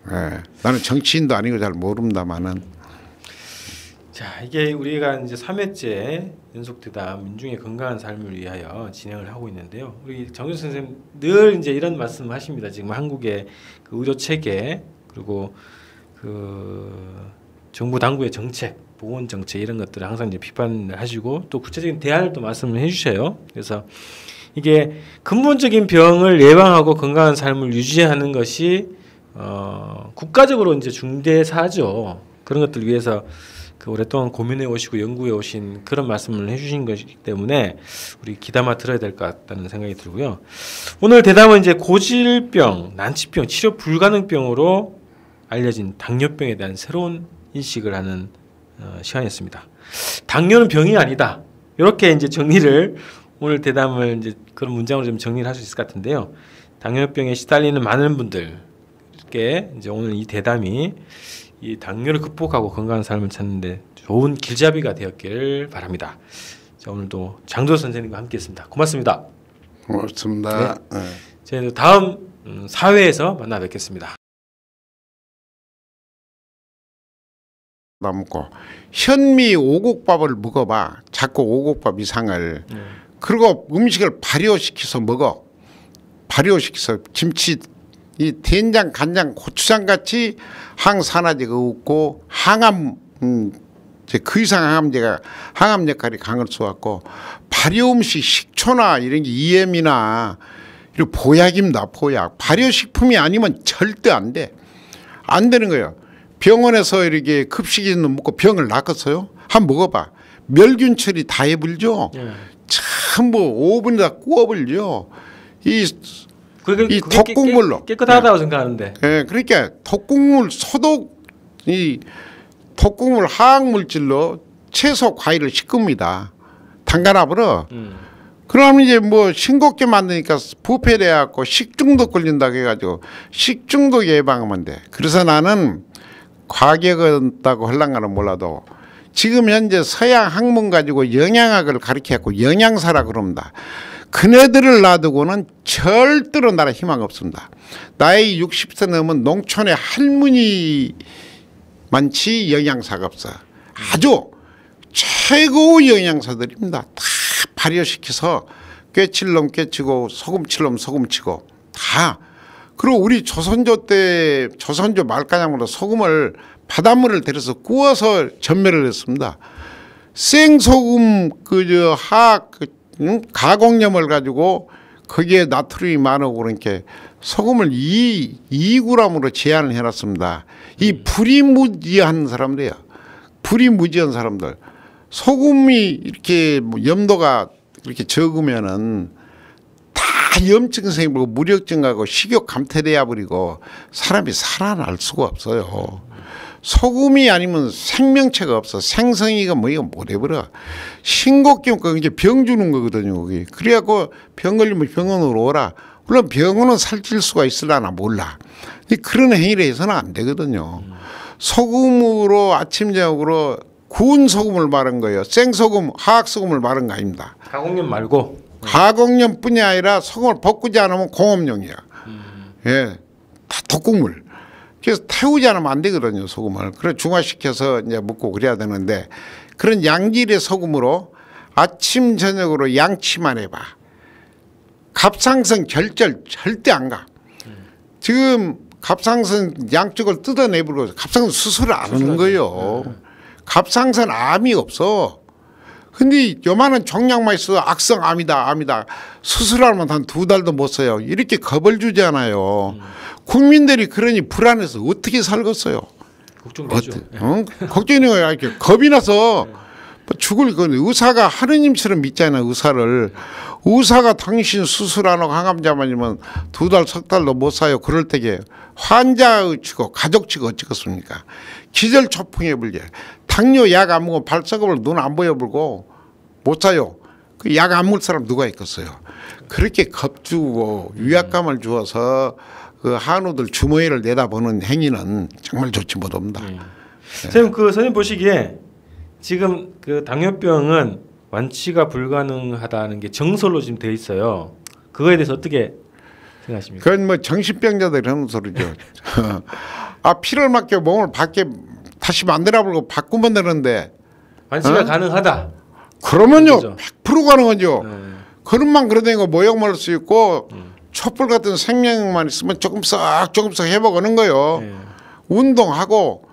네. 나는 정치인도 아니고 잘 모릅니다만은. 자, 이게 우리가 이제 3회째 연속 대담 민중의 건강한 삶을 위하여 진행을 하고 있는데요. 우리 정윤 선생님 늘 이제 이런 말씀하십니다. 지금 한국의 그 의료 체계 그리고 그 정부 당국의 정책, 보건 정책 이런 것들을 항상 이제 비판을 하시고 또 구체적인 대안을 또 말씀을 해주셔요. 그래서 이게 근본적인 병을 예방하고 건강한 삶을 유지하는 것이 국가적으로 이제 중대사죠. 그런 것들 위해서 그 오랫동안 고민해 오시고 연구해 오신 그런 말씀을 해주신 것이기 때문에 우리 귀담아 들어야 될 것 같다는 생각이 들고요. 오늘 대담은 이제 고질병, 난치병, 치료 불가능병으로 알려진 당뇨병에 대한 새로운 인식을 하는 시간이었습니다. 당뇨는 병이 아니다. 이렇게 이제 정리를 오늘 대담을 이제 그런 문장으로 좀 정리를 할 수 있을 것 같은데요. 당뇨병에 시달리는 많은 분들께 이제 오늘 이 대담이 이 당뇨를 극복하고 건강한 삶을 찾는데 좋은 길잡이가 되었기를 바랍니다. 자, 오늘도 장도 선생님과 함께했습니다. 고맙습니다. 고맙습니다. 네. 저희는 다음 4회에서 만나 뵙겠습니다. 남고 현미 오곡밥을 먹어봐. 자꾸 오곡밥 이상을. 그리고 음식을 발효시켜서 먹어. 발효시켜서 김치 이 된장, 간장, 고추장 같이 항산화제가 없고 항암 그 이상 항암 역할이 강할 수 같고 발효 음식 식초나 이런 게 EM이나 이런 보약입니다. 보약. 발효식품이 아니면 절대 안 돼. 안 되는 거예요. 병원에서 이렇게 급식이는 먹고 병을 낫겠어요? 한번 먹어봐. 멸균 처리 다 해불죠. 전부 오븐에다 구워불죠. 이 덕국물로 깨끗하다고 생각하는데. 예, 그러니까 덕국물 소독 이 덕국물 화학 물질로 채소 과일을 씻깁니다. 담가놔버려. 그러면 이제 뭐 싱겁게 만드니까 부패돼 갖고 식중독 걸린다 해가지고 식중독 예방하면 돼. 그래서 나는 과격하다고 할랑가는 몰라도 지금 현재 서양 학문 가지고 영양학을 가르쳐갖고 영양사라 그럽니다. 그네들을 놔두고는 절대로 나라 희망 없습니다. 나이 60세 넘은 농촌의 할머니 많지 영양사가 없어. 아주 최고 영양사들입니다. 다 발효시켜서 꿰칠놈 꿰치고 소금칠놈 소금치고 다. 그리고 우리 조선조 때 조선조 말가량으로 소금을 바닷물을 들여서 구워서 전매를 했습니다. 생소금 가공염을 가지고 거기에 나트륨이 많고 그러니까 소금을 2g으로 제한을 해놨습니다. 이 불이무지한 사람들이야. 불이무지한 사람들. 소금이 이렇게 뭐 염도가 이렇게 적으면은 다 염증 생기고 무력증하고 식욕 감퇴돼야 버리고 사람이 살아날 수가 없어요. 소금이 아니면 생명체가 없어. 생성이가 뭐 이거 못 해버려. 신곡경 이제 병 주는 거거든요. 거기. 그래갖고 병 걸리면 병원으로 오라. 물론 병원은 살찔 수가 있으려나 몰라. 그런 행위를 해서는 안 되거든요. 소금으로 아침 저녁으로 구운 소금을 말한 거예요. 생소금, 화학소금을 말한 거 아닙니다. 가공염 말고. 가공염뿐이 아니라 소금을 볶지 않으면 공업용이야. 예, 다 독극물. 그래서 태우지 않으면 안 되거든요, 소금을. 그래서 중화시켜서 이제 먹고 그래야 되는데 그런 양질의 소금으로 아침 저녁으로 양치만 해봐. 갑상선 결절 절대 안 가. 지금 갑상선 양쪽을 뜯어내버리고 갑상선 수술을 안 하는 거예요. 갑상선 암이 없어. 근데 요만한 종양만 있어도 악성암이다 암이다. 수술하면 한 2달도 못 써요. 이렇게 겁을 주잖아요. 국민들이 그러니 불안해서 어떻게 살겠어요. 걱정되죠. 걱정이 거야. 이렇게 겁이 나서 죽을 건 의사가 하느님처럼 믿잖아요. 의사가 당신 수술 안 하고 항암자만이면 2달, 3달도 못 사요. 그럴 때게 환자의 치고 가족 치고 어쩌겠습니까. 기절초풍에 불게. 당뇨 약 안 먹으면 발사금을 눈 안 보여불고 못 사요. 그 약 안 먹을 사람 누가 있겠어요. 그렇게 겁주고 위압감을 주어서 그 한우들 주머니를 내다보는 행위는 정말 좋지 못합니다. 선생님 선생님 보시기에 지금 그 당뇨병은 완치가 불가능하다는 게 정설로 지금 돼 있어요. 그거에 대해서 어떻게 생각하십니까? 그건 뭐 정신병자들이 하는 소리죠. 피를 막혀 몸을 밖에 다시 만들어보고 바꾸면 되는데 완치가 가능하다. 그러면요 그렇죠? 100% 가능하죠. 그릇만 그러다니까 모욕 먹을 수 있고 촛불 같은 생명만 있으면 조금씩 회복하는 거예요. 운동하고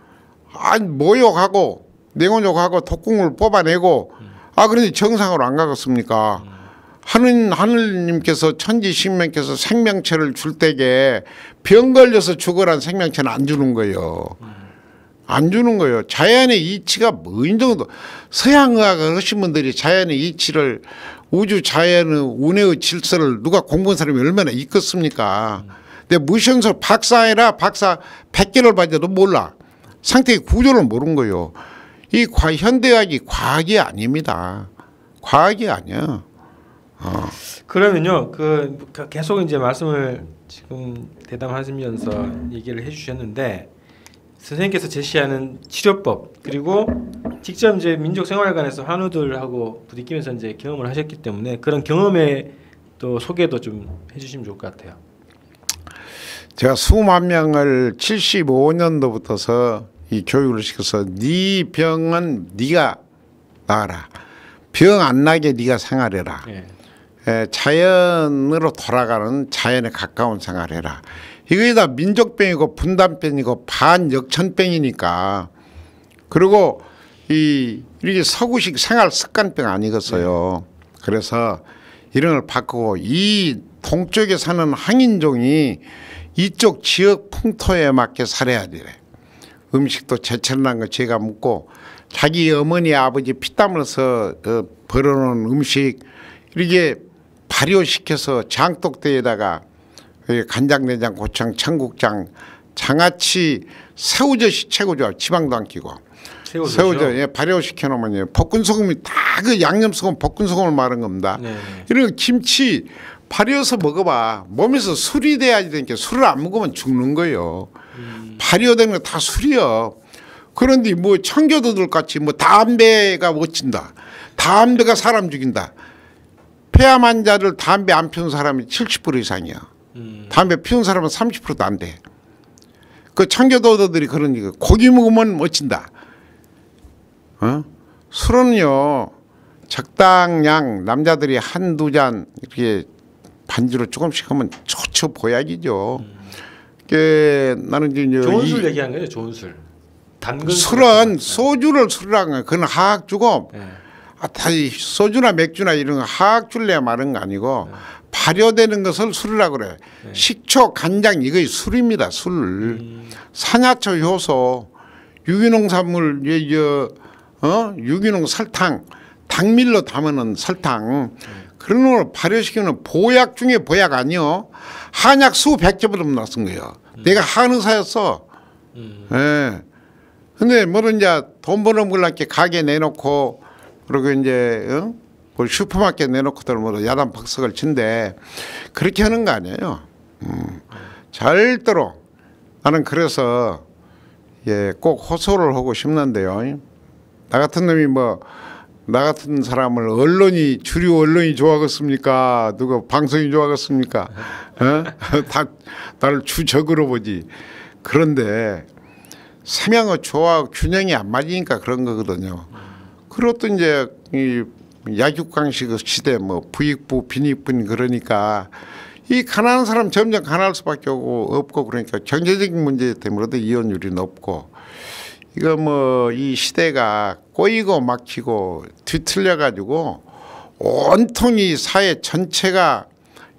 모욕하고 냉온욕하고 독국물 뽑아내고 그런데 정상으로 안 가겠습니까? 하느님께서 천지신명께서 생명체를 줄 때게 병 걸려서 죽으란 생명체는 안 주는 거예요. 안 주는 거예요. 자연의 이치가 뭐인 정도. 서양의학을 하신 분들이 자연의 이치를 우주 자연의 운해의 질서를 누가 공부한 사람이 얼마나 있겠습니까? 근데 무시연서 박사해라 박사 100개를 받아도 몰라. 상태의 구조를 모르는 거예요. 이 현대학이 과학이 아닙니다. 과학이 아니야. 그러면요, 계속 이제 말씀을 지금 대담하시면서 얘기를 해주셨는데 선생님께서 제시하는 치료법 그리고 직접 이제 민족생활관에서 한우들하고 부딪히면서 이제 경험을 하셨기 때문에 그런 경험의 또 소개도 좀 해주시면 좋을 것 같아요. 제가 20만 명을 75년도부터서 이 교육을 시켜서 네 병은 네가 나아라. 병 안 나게 네가 생활해라. 자연으로 돌아가는 자연에 가까운 생활해라. 이게 다 민족병이고 분단병이고 반역천병이니까. 그리고 이렇게 서구식 생활 습관병 아니겠어요. 그래서 이런 걸 바꾸고 이 동쪽에 사는 항인종이 이쪽 지역 풍토에 맞게 살아야 돼. 음식도 제철난 거 제가 먹고 자기 어머니 아버지 피땀 흘려서 벌어놓은 음식 이렇게 발효시켜서 장독대에다가 간장, 내장, 고창, 청국장, 장아찌, 새우젓이 최고 좋아. 지방도 안 끼고. 새우젓 예, 발효시켜 놓으면 볶은 소금이 다 그 양념 소금, 볶은 소금을 말한 겁니다. 네. 이런 김치 발효해서 먹어봐. 몸에서 술이 돼야지 되니까 술을 안 먹으면 죽는 거예요. 발효되는 거 다 술이요. 그런데 뭐 청교도들 같이 뭐 담배가 멋진다. 담배가 사람 죽인다. 폐암 환자를 담배 안 피운 사람이 70% 이상이야. 담배 피운 사람은 30%도 안 돼. 그 청교도들이 그런 거 고기 먹으면 멋진다. 술은요 적당량 남자들이 한두 잔 이렇게 반주로 조금씩 하면 좋죠. 보약이죠. 나는 이제 좋은 술 얘기한 거죠. 좋은 술. 담근 술은 소주를 술이라는 거야. 그건 화학주고 네. 소주나 맥주나 이런 거 화학주를 말하는 거 아니고 발효되는 것을 술이라고 그래. 식초, 간장 이거 술입니다. 술. 산야초 효소, 유기농산물, 유기농 설탕, 당밀로 담는 설탕 그런 걸 발효시키는 보약 중에 보약 아니요. 한약 수백 개보다 나쓴 거예요. 내가 한의사였어. 예. 근데 뭐는 이제 돈 버는 걸로 가게 내놓고 그리고 이제 뭐 슈퍼마켓 내놓고들 뭐 야단 박석을 친데 그렇게 하는 거 아니에요. 절대로 나는 그래서 예, 꼭 호소를 하고 싶는데요. 나 같은 놈이 나 같은 사람을 주류 언론이 좋아하겠습니까? 누가 방송이 좋아하겠습니까? 다 나를 주적으로 보지. 그런데 삼양의 조화 균형이 안 맞으니까 그런 거거든요. 그것도 이제 이 약육강식 시대 부익부 빈익분 그러니까 이 가난한 사람 점점 가난할 수밖에 없고 그러니까 경제적인 문제 때문에도 이혼율이 높고 이거 이 시대가 꼬이고 막히고 뒤틀려 가지고 온통이 사회 전체가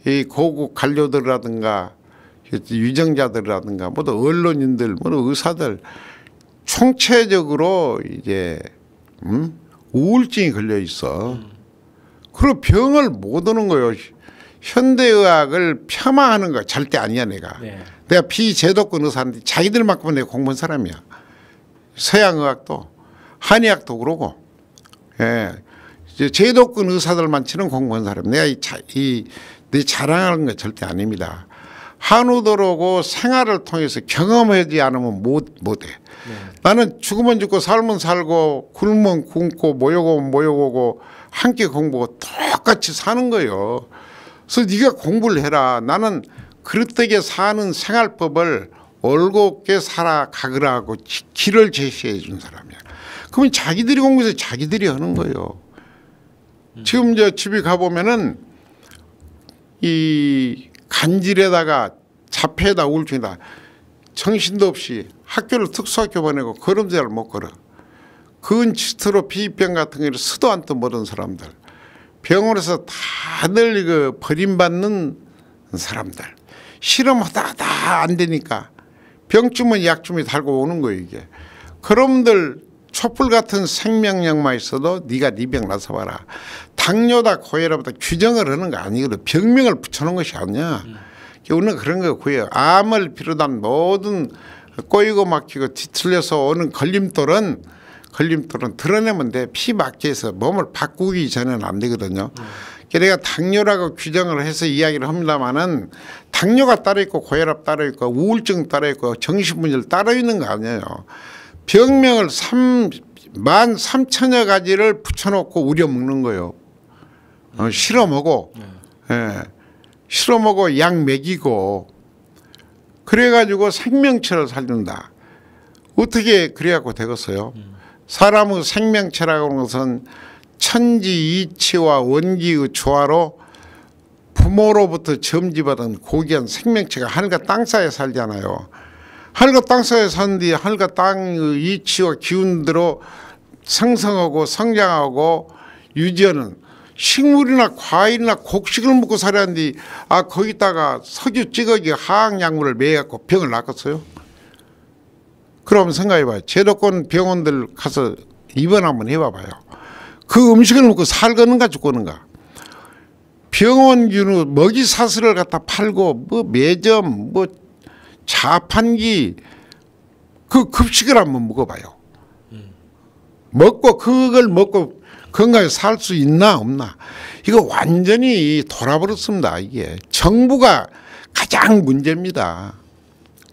이 고급 관료들이라든가 유정자들이라든가 모두 언론인들 모두 의사들 총체적으로 이제 우울증이 걸려 있어. 그리고 병을 못 오는 거요. 현대의학을 폄하하는 거 절대 아니야 내가. 네. 내가 비제도권 의사인데 자기들만큼은 내가 공부한 사람이야. 서양의학도 한의학도 그러고 예. 이제 제도권 의사들만 치는 공부한 사람. 내가 내 자랑하는 거 절대 아닙니다. 한우들하고 생활을 통해서 경험하지 않으면 못해. 네. 나는 죽으면 죽고 살면 살고 굶으면 굶고 모여오면 모여오고 함께 공부하고 똑같이 사는 거예요. 그래서 네가 공부를 해라. 나는 그릇되게 사는 생활법을 올곧게 살아가거라고 길을 제시해 준 사람이야. 그러면 자기들이 공부해서 자기들이 하는 거예요. 지금 집에 가보면은 이 간질에다가 자폐에다 우울증이다 정신도 없이 학교를 특수학교 보내고 걸음자를 못 걸어. 근치스트로 비병 같은 거를 쓰도 않도 모르는 사람들. 병원에서 다들 버림받는 사람들. 실험하다가 다 안 되니까 병주면 약주면 달고 오는 거예요 이게. 그럼들 촛불 같은 생명력만 있어도 네가 네 병 나서 봐라. 당뇨다 고혈압다 규정을 하는 거 아니거든. 병명을 붙여놓은 것이 아니야. 우리는 그런 거 구해요. 암을 비롯한 모든 꼬이고 막히고 뒤틀려서 오는 걸림돌은 드러내면 돼. 피 막게 해서 몸을 바꾸기 전에는 안 되거든요. 내가 당뇨라고 규정을 해서 이야기를 합니다마는 당뇨가 따로 있고 고혈압 따로 있고 우울증 따로 있고 정신문제를 따로 있는 거 아니에요. 병명을 13,000여 가지를 붙여놓고 우려먹는 거예요. 실험하고 예. 실험하고 약 먹이고 그래가지고 생명체를 살린다. 어떻게 그래갖고 되겠어요? 사람의 생명체라고 하는 것은 천지이치와 원기의 조화로 부모로부터 점지받은 고귀한 생명체가 하늘과 땅 사이에 살잖아요. 하늘과 땅 사이에 사는데 하늘과 땅의 이치와 기운대로 생성하고 성장하고 유지하는 식물이나 과일이나 곡식을 먹고 살았는데 거기다가 석유 찌꺼기 화학약물을 매갖고 병을 낫겠어요? 그럼 생각해봐요. 제도권 병원들 가서 입원 한번 해봐봐요. 그 음식을 먹고 살거는가 죽거는가. 병원균의 먹이 사슬을 갖다 팔고 매점 자판기 그 급식을 한번 먹어봐요. 먹고 그걸 먹고 건강하게 살 수 있나 없나. 이거 완전히 돌아버렸습니다. 이게 정부가 가장 문제입니다.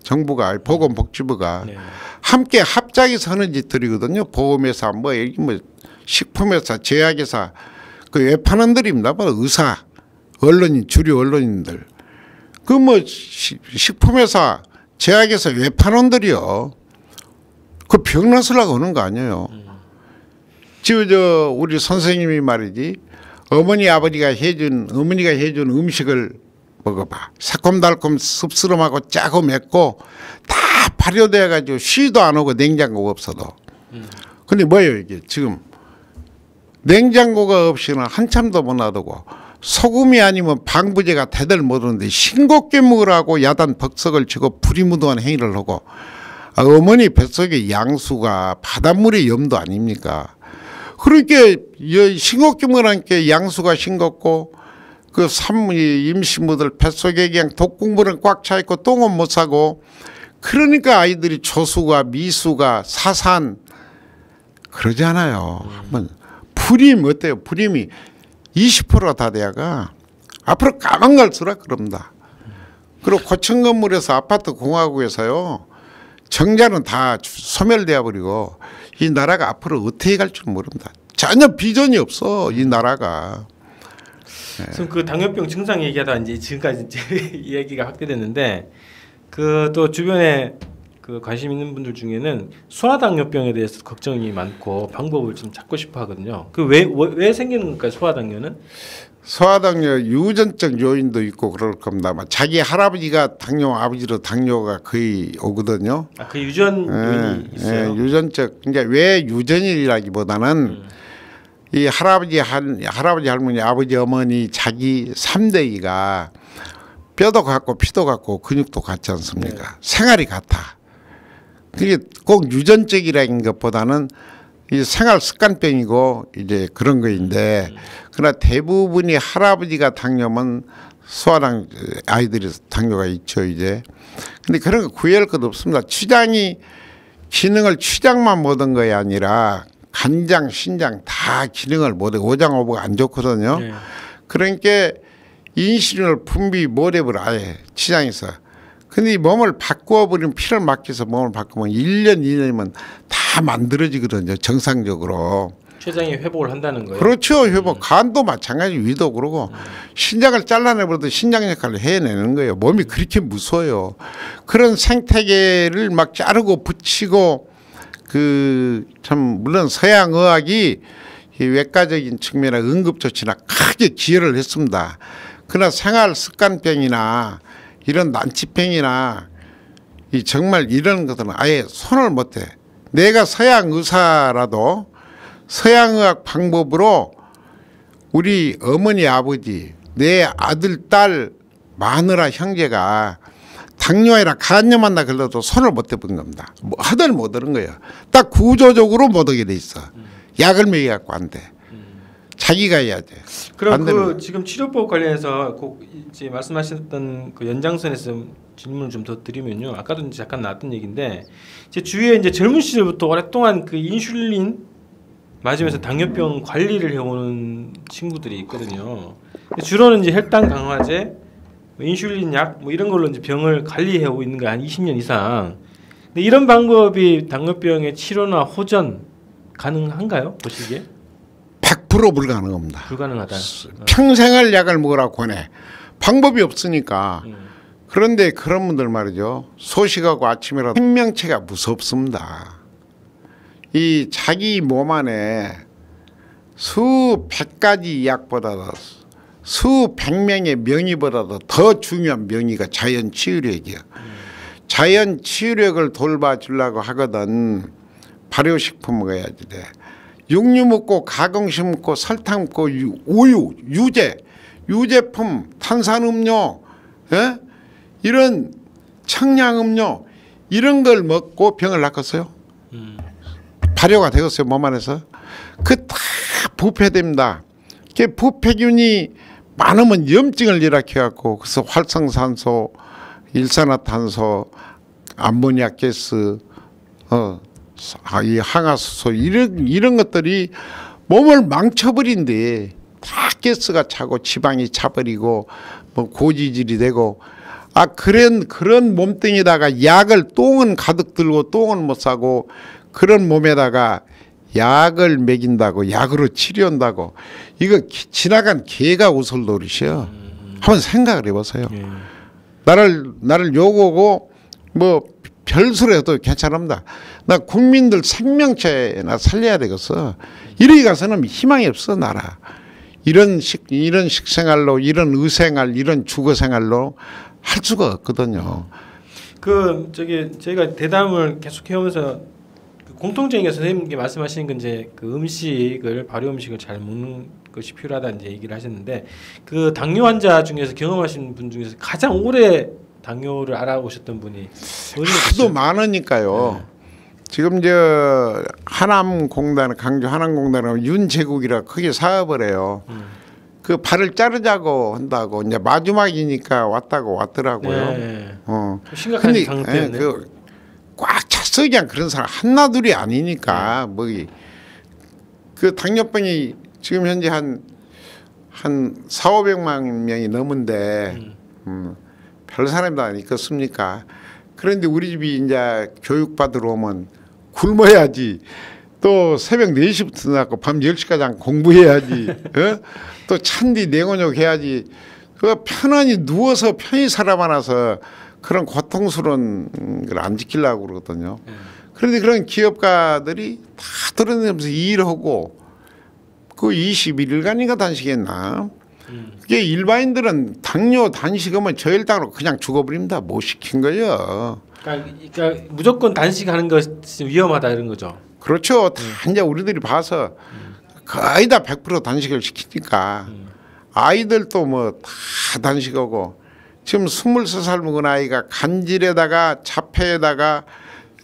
정부가 보건복지부가 네. 함께 합작해서 하는 짓들이거든요. 보험회사 뭐 여기 뭐 식품회사 제약회사 그 외판원들입니다. 뭐 의사 언론인 주류 언론인들 그 뭐 식품회사 제약회사 외판원들이요. 그 병나서라고 하는 거 아니에요. 지금 저 우리 선생님이 말이지 어머니가 해준 음식을 먹어봐. 새콤달콤 씁쓸하고 짜고 맵고 다 발효돼 가지고 쉬도 안 오고 냉장고가 없어도. 근데 뭐예요 이게 지금 냉장고가 없이는 한참도 못 놔두고 소금이 아니면 방부제가 대들 못 오는데 싱겁게 먹으라고 야단 벅석을 치고 부리무도한 행위를 하고 어머니 뱃속에 양수가 바닷물의 염도 아닙니까? 그렇게 싱겁게 먹으라니까 양수가 싱겁고 그 임신부들 뱃속에 그냥 독국물은 꽉 차 있고 똥은 못 싸고 그러니까 아이들이 조수가 미수가 사산 그러잖아요. 한번 불임 어때요? 불임이 20%가 다 돼야가 앞으로 까만 갈수록 그럽니다. 그리고 고층 건물에서 아파트 공화국에서요 정자는 다 소멸되어 버리고 이 나라가 앞으로 어떻게 갈 줄 모릅니다. 전혀 비전이 없어 이 나라가. 그래서 그 당뇨병 증상 얘기하다 이제 지금까지 이제 이야기가 확대됐는데 그 또 주변에 그 관심 있는 분들 중에는 소아당뇨병에 대해서 걱정이 많고 방법을 좀 찾고 싶어 하거든요. 그 왜 생기는 걸까요? 소아당뇨는? 소아당뇨 유전적 요인도 있고 그럴 겁니다. 자기 할아버지가 당뇨, 아버지로 당뇨가 거의 오거든요. 아, 그 유전 요인이 있어요. 유전적 그러니까 왜 유전이라기보다는 이 할아버지 할머니 아버지 어머니 자기 3대기가 뼈도 같고 피도 같고 근육도 같지 않습니까? 생활이 같아. 그게 꼭 유전적이라는 것보다는 이 생활 습관병이고 이제 그런 거인데 그러나 대부분이 할아버지가 당뇨면 소아당 아이들이 당뇨가 있죠 이제. 근데 그런 거 구애할 것 없습니다. 췌장이 기능을 췌장만 못한 것이 아니라 간장, 신장 다 기능을 못해 오장오버가 안 좋거든요. 네. 그러니까 인슐린을 분비 못해버려 아예 췌장에서. 근데 이 몸을 바꾸어버리면 피를 막혀서 몸을 바꾸면 1년, 2년이면 다 만들어지거든요. 정상적으로. 췌장이 회복을 한다는 거예요. 그렇죠. 회복. 간도 마찬가지 위도 그러고 신장을 잘라내버려도 신장 역할을 해내는 거예요. 몸이 그렇게 무서워요. 그런 생태계를 막 자르고 붙이고 그 참 물론 서양 의학이 이 외과적인 측면에 응급조치나 크게 기여를 했습니다. 그러나 생활 습관병이나 이런 난치병이나 이 정말 이런 것들은 아예 손을 못 대. 내가 서양 의사라도 서양의학 방법으로 우리 어머니 아버지 내 아들 딸 마누라 형제가 당뇨이나 간염만 나 걸려도 손을 못 대본 겁니다. 뭐 하들 못 하는 거예요. 딱 구조적으로 못 하게 돼 있어. 약을 먹여 갖고 안 돼. 자기가 해야 돼. 그럼 그 지금 치료법 관련해서 꼭 이제 말씀하셨던 그 연장선에서 질문을 좀 더 드리면요. 아까도 이제 잠깐 나왔던 얘기인데 제 주위에 이제 젊은 시절부터 오랫동안 그 인슐린 맞으면서 당뇨병 관리를 해오는 친구들이 있거든요. 주로는 이제 혈당 강화제, 인슐린 약 뭐 이런 걸로 이제 병을 관리해오고 있는 거 한 20년 이상. 근데 이런 방법이 당뇨병의 치료나 호전 가능한가요? 보시기에? 100% 불가능합니다. 불가능하다. 평생을 약을 먹으라고 권해. 방법이 없으니까. 그런데 그런 분들 말이죠. 소식하고 아침이라도 생명체가 무섭습니다. 이 자기 몸 안에 수백 가지 약보다도 수백 명의 명의보다도 더 중요한 명의가 자연 치유력이에요. 자연 치유력을 돌봐주려고 하거든 발효식품 먹어야지 돼. 육류 먹고 가공식 먹고 설탕 먹고 우유, 유제품, 탄산음료, 예? 이런 청량음료 이런 걸 먹고 병을 낚았어요. 발효가 되었어요 몸 안에서. 그 다 부패됩니다. 그 부패균이 많으면 염증을 일으켜갖고 그래서 활성산소, 일산화탄소, 암모니아 가스, 이 항화수소 이런 것들이 몸을 망쳐버린데 다 가스가 차고 지방이 차버리고 뭐 고지질이 되고 그런 몸뚱이다가 약을 똥은 가득 들고 똥은 못 싸고 그런 몸에다가 약을 먹인다고 약으로 치료한다고 이거 지나간 개가 웃을 노릇이요. 한번 생각을 해보세요. 나를 욕하고 뭐 별소리 해도 괜찮습니다. 나 국민들 생명체나 살려야 되겠어. 이러기 가서는 희망이 없어 나라. 이런 식생활로 이런 의생활 이런 주거생활로 할 수가 없거든요. 저희가 대담을 계속 해오면서 공통적인 게 선생님께 말씀하시는 건 이제 그 음식을 발효 음식을 잘 먹는 것이 필요하다 이제 얘기를 하셨는데 그 당뇨 환자 중에서 경험하신 분 중에서 가장 오래 당뇨를 알아보셨던 분이 하도 많으니까요. 지금 저 하남공단 강주 하남공단은 윤제국이라 크게 사업을 해요. 그 발을 자르자고 한다고 이제 마지막이니까 왔더라고요. 네. 심각한 상태였네. 꽉 찼어 그냥 그런 사람 한나둘이 아니니까 뭐 그 당뇨병이 지금 현재 한 4,500만 명이 넘은데 별 사람도 안 있겠습니까? 그런데 우리 집이 이제 교육받으러 오면 굶어야지. 또 새벽 4시부터 나고 밤 10시까지 공부해야지. 또 찬디 냉원욕 해야지. 편안히 누워서 편히 살아만나서 그런 고통스러운 걸 안 지키려고 그러거든요. 그런데 그런 기업가들이 다 돌아다니면서 일하고 그 21일간인가 단식했나. 그게 일반인들은 당뇨 단식하면 저혈당으로 그냥 죽어버립니다. 못 시킨 거예요. 그러니까 무조건 단식하는 것이 위험하다 이런 거죠. 그렇죠. 다 이제 우리들이 봐서 거의 다 100% 단식을 시키니까 아이들도 뭐 다 단식하고 지금 23살 먹은 아이가 간질에다가 자폐에다가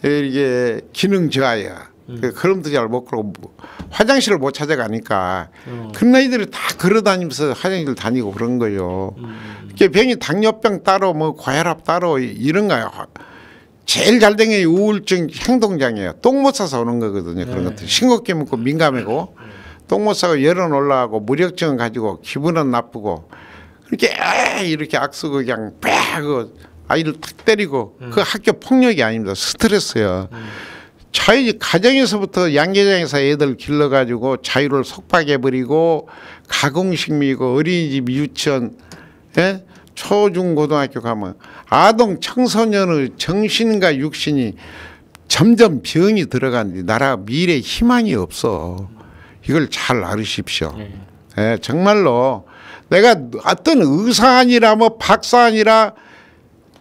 이게 기능 저하야. 걸음도 잘 못 걸고 화장실을 못 찾아가니까 그런 아이들이 다 걸어다니면서 화장실 다니고 그런 거예요. 이게 병이 당뇨병 따로 뭐 고혈압 따로 이런 거요. 제일 잘 된 게 우울증 행동장애예요. 똥 못 싸서 오는 거거든요. 그런 것들 싱겁게 먹고 민감하고 똥 못 싸고 열은 올라가고 무력증은 가지고 기분은 나쁘고 이렇게 악쓰고 그냥 빼고 아이를 탁 때리고 그 학교 폭력이 아닙니다. 스트레스예요. 가정에서부터 양계장에서 애들 길러가지고 자유를 속박해버리고 가공식미고 어린이집 유치원 초중고등학교 가면 아동 청소년의 정신과 육신이 점점 병이 들어가는데 나라 미래 희망이 없어. 이걸 잘 알으십시오. 정말로 내가 어떤 의사 아니라 뭐 박사 아니라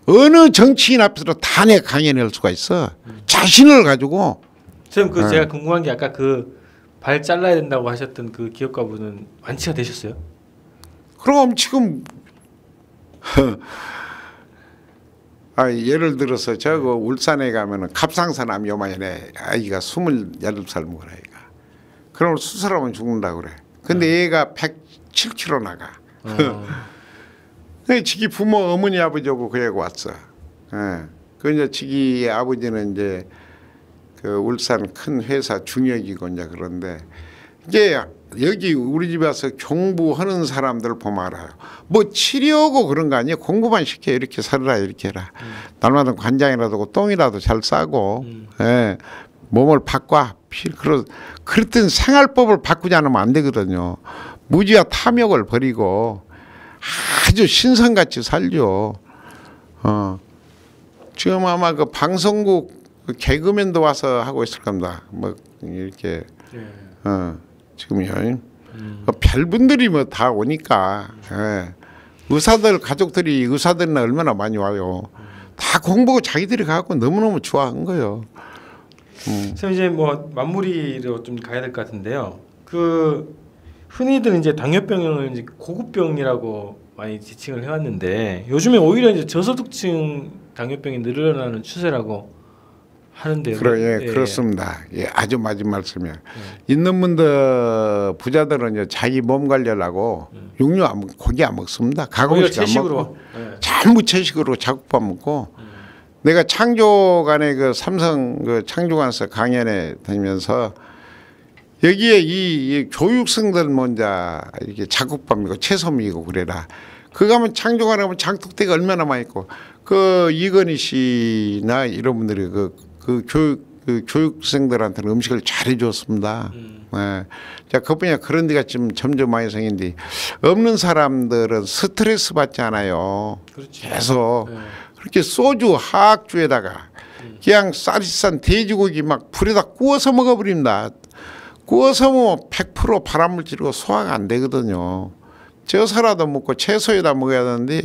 어느 정치인 앞에서도 다 내 강연할 수가 있어. 자신을 가지고. 선생님 제가 궁금한 게 아까 발 잘라야 된다고 하셨던 그 기업가분은 완치가 되셨어요? 그럼 지금 예를 들어서 울산에 가면은 갑상선암 요만해 아이가 28살 먹은 아이가. 그럼 수술하면 죽는다고 그래. 근데 얘가 107kg 나가. 지기 부모 어머니 아버지하고 그 애가 왔어. 그 이제 지기 아버지는 이제 그 울산 큰 회사 중역이고 이제 그런데 이제 여기 우리 집에 와서 공부하는 사람들 보면 알아요. 뭐 치료하고 그런 거 아니에요. 공부만 시켜 이렇게 살아라 이렇게 해라. 날마다 관장이라도 똥이라도 잘 싸고 몸을 바꿔. 그랬던 생활법을 바꾸지 않으면 안 되거든요. 무지와 탐욕을 버리고 아주 신선같이 살죠. 지금 아마 그 방송국 개그맨도 와서 하고 있을 겁니다. 뭐 이렇게 지금요. 별분들이 뭐 다 오니까 의사들 가족들이 의사들은 얼마나 많이 와요. 다 공부하고 자기들이 가고 너무너무 좋아한 거예요. 선생님 이제 뭐 마무리로 좀 가야 될 것 같은데요. 흔히들 이제 당뇨병을 이제 고급병이라고 많이 지칭을 해왔는데 요즘에 오히려 이제 저소득층 당뇨병이 늘어나는 추세라고 하는데요. 그렇습니다. 아주 맞은 말씀이에요. 있는 분들 부자들은 이제 자기 몸 관리하려고 육류 고기 안 먹습니다. 가공식 안 먹고 잘무채식으로 자국밥 먹고 내가 창조관의 그 삼성 그 창조관서 강연에 다니면서 여기에 이 교육생들 먼저 이렇게 작곡법이고 채소미고 그래라. 그거 하면 창조관에 하면 장독대가 얼마나 많이 있고 그 이건희 씨나 이런 분들이 그 교육생들한테는 음식을 잘해줬습니다. 네. 자, 그뿐이야 그런 데가 지금 점점 많이 생긴데 없는 사람들은 스트레스 받지 않아요. 그렇죠. 계속 그렇게 소주 하악주에다가 그냥 쌀이 싼 돼지고기 막 불에다 구워서 먹어버립니다. 구워서 먹으면 100% 발암물질이고 소화가 안 되거든요. 쪄서라도 먹고 채소에다 먹어야 되는데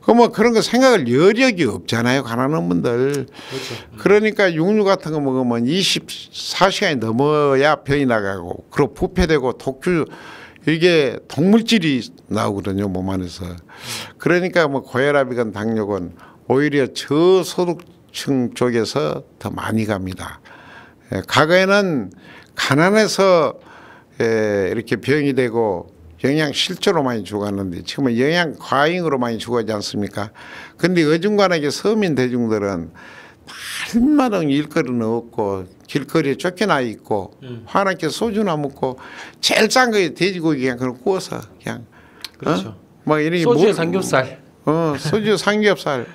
뭐 그런 거 생각할 여력이 없잖아요. 가난한 분들. 그렇죠. 그러니까 육류 같은 거 먹으면 24시간이 넘어야 병이 나가고 그리고 부패되고 독주 이게 동물질이 나오거든요. 몸 안에서. 그러니까 뭐 고혈압이건 당뇨건 오히려 저소득층 쪽에서 더 많이 갑니다. 과거에는 가난해서 이렇게 병이 되고 영양 실조로 많이 죽었는데 지금은 영양 과잉으로 많이 죽었지 않습니까? 근데 어중간하게 서민 대중들은 말마당 일거리는 없고 길거리에 쫓겨나 있고 화나게 소주나 먹고 제일 싼 거에 돼지고기 그냥 그걸 구워서 그냥 그렇죠. 막 이렇게 소주에 삼겹살. 소주 삼겹살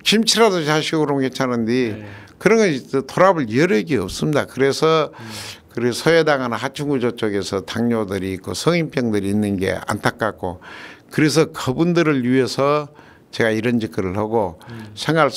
김치라도 자시고 그러면 괜찮은데 그런 거 돌아볼 여력이 없습니다. 그래서 그리고 서해당하는 하층구조 쪽에서 당뇨들이 있고 성인병들이 있는 게 안타깝고 그래서 그분들을 위해서 제가 이런 짓거리를 하고 생활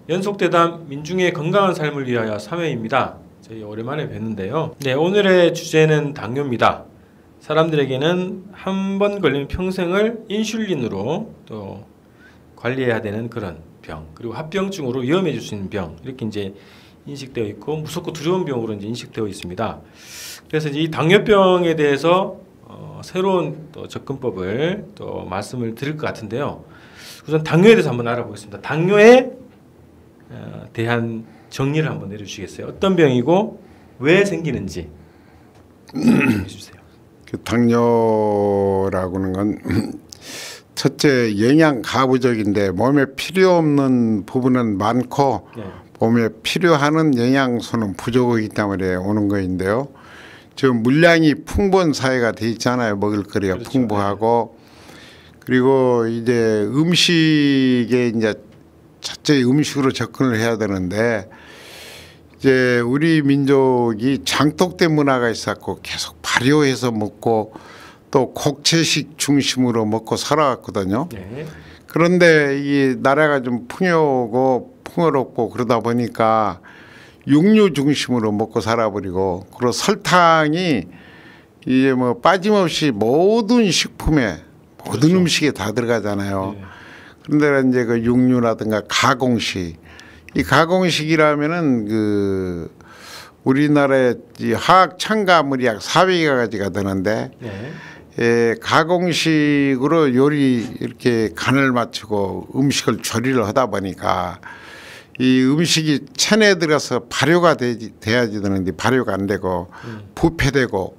연속대담 민중의 건강한 삶을 위하여 3회입니다. 저희 오랜만에 뵀는데요. 네, 오늘의 주제는 당뇨입니다. 사람들에게는 한 번 걸리면 평생을 인슐린으로 또 관리해야 되는 그런 병, 그리고 합병증으로 위험해질 수 있는 병 이렇게 이제 인식되어 있고 무섭고 두려운 병으로 이제 인식되어 있습니다. 그래서 이제 이 당뇨병에 대해서 새로운 또 접근법을 또 말씀을 드릴 것 같은데요. 우선 당뇨에 대해서 한번 알아보겠습니다. 당뇨에 대한 정리를 한번 내려주시겠어요? 어떤 병이고 왜 생기는지 해주세요. 그 당뇨라고 하는 건 첫째 영양 가부족인데 몸에 필요 없는 부분은 많고 몸에 필요한 영양소는 부족하기 때문에 오는 거인데요. 지금 물량이 풍부한 사회가 돼 있잖아요. 먹을거리가 그렇죠. 풍부하고 그리고 이제 음식에 이제 첫째 음식으로 접근을 해야 되는데 이제 우리 민족이 장독대 문화가 있었고 계속 발효해서 먹고 또 곡채식 중심으로 먹고 살아왔거든요. 네. 그런데 이 나라가 좀 풍요롭고 그러다 보니까 육류 중심으로 먹고 살아버리고 그리고 설탕이 이제 뭐 빠짐없이 모든 식품에 모든 그렇죠. 음식에 다 들어가잖아요. 네. 그런데 이제 그 육류라든가 가공식 이 가공식이라면은 그 우리나라의 이 화학 첨가물이 약 400가지가 되는데 가공식으로 요리 이렇게 간을 맞추고 음식을 조리를 하다 보니까 이 음식이 체내에 들어가서 발효가 돼야지 되는데 발효가 안 되고 부패되고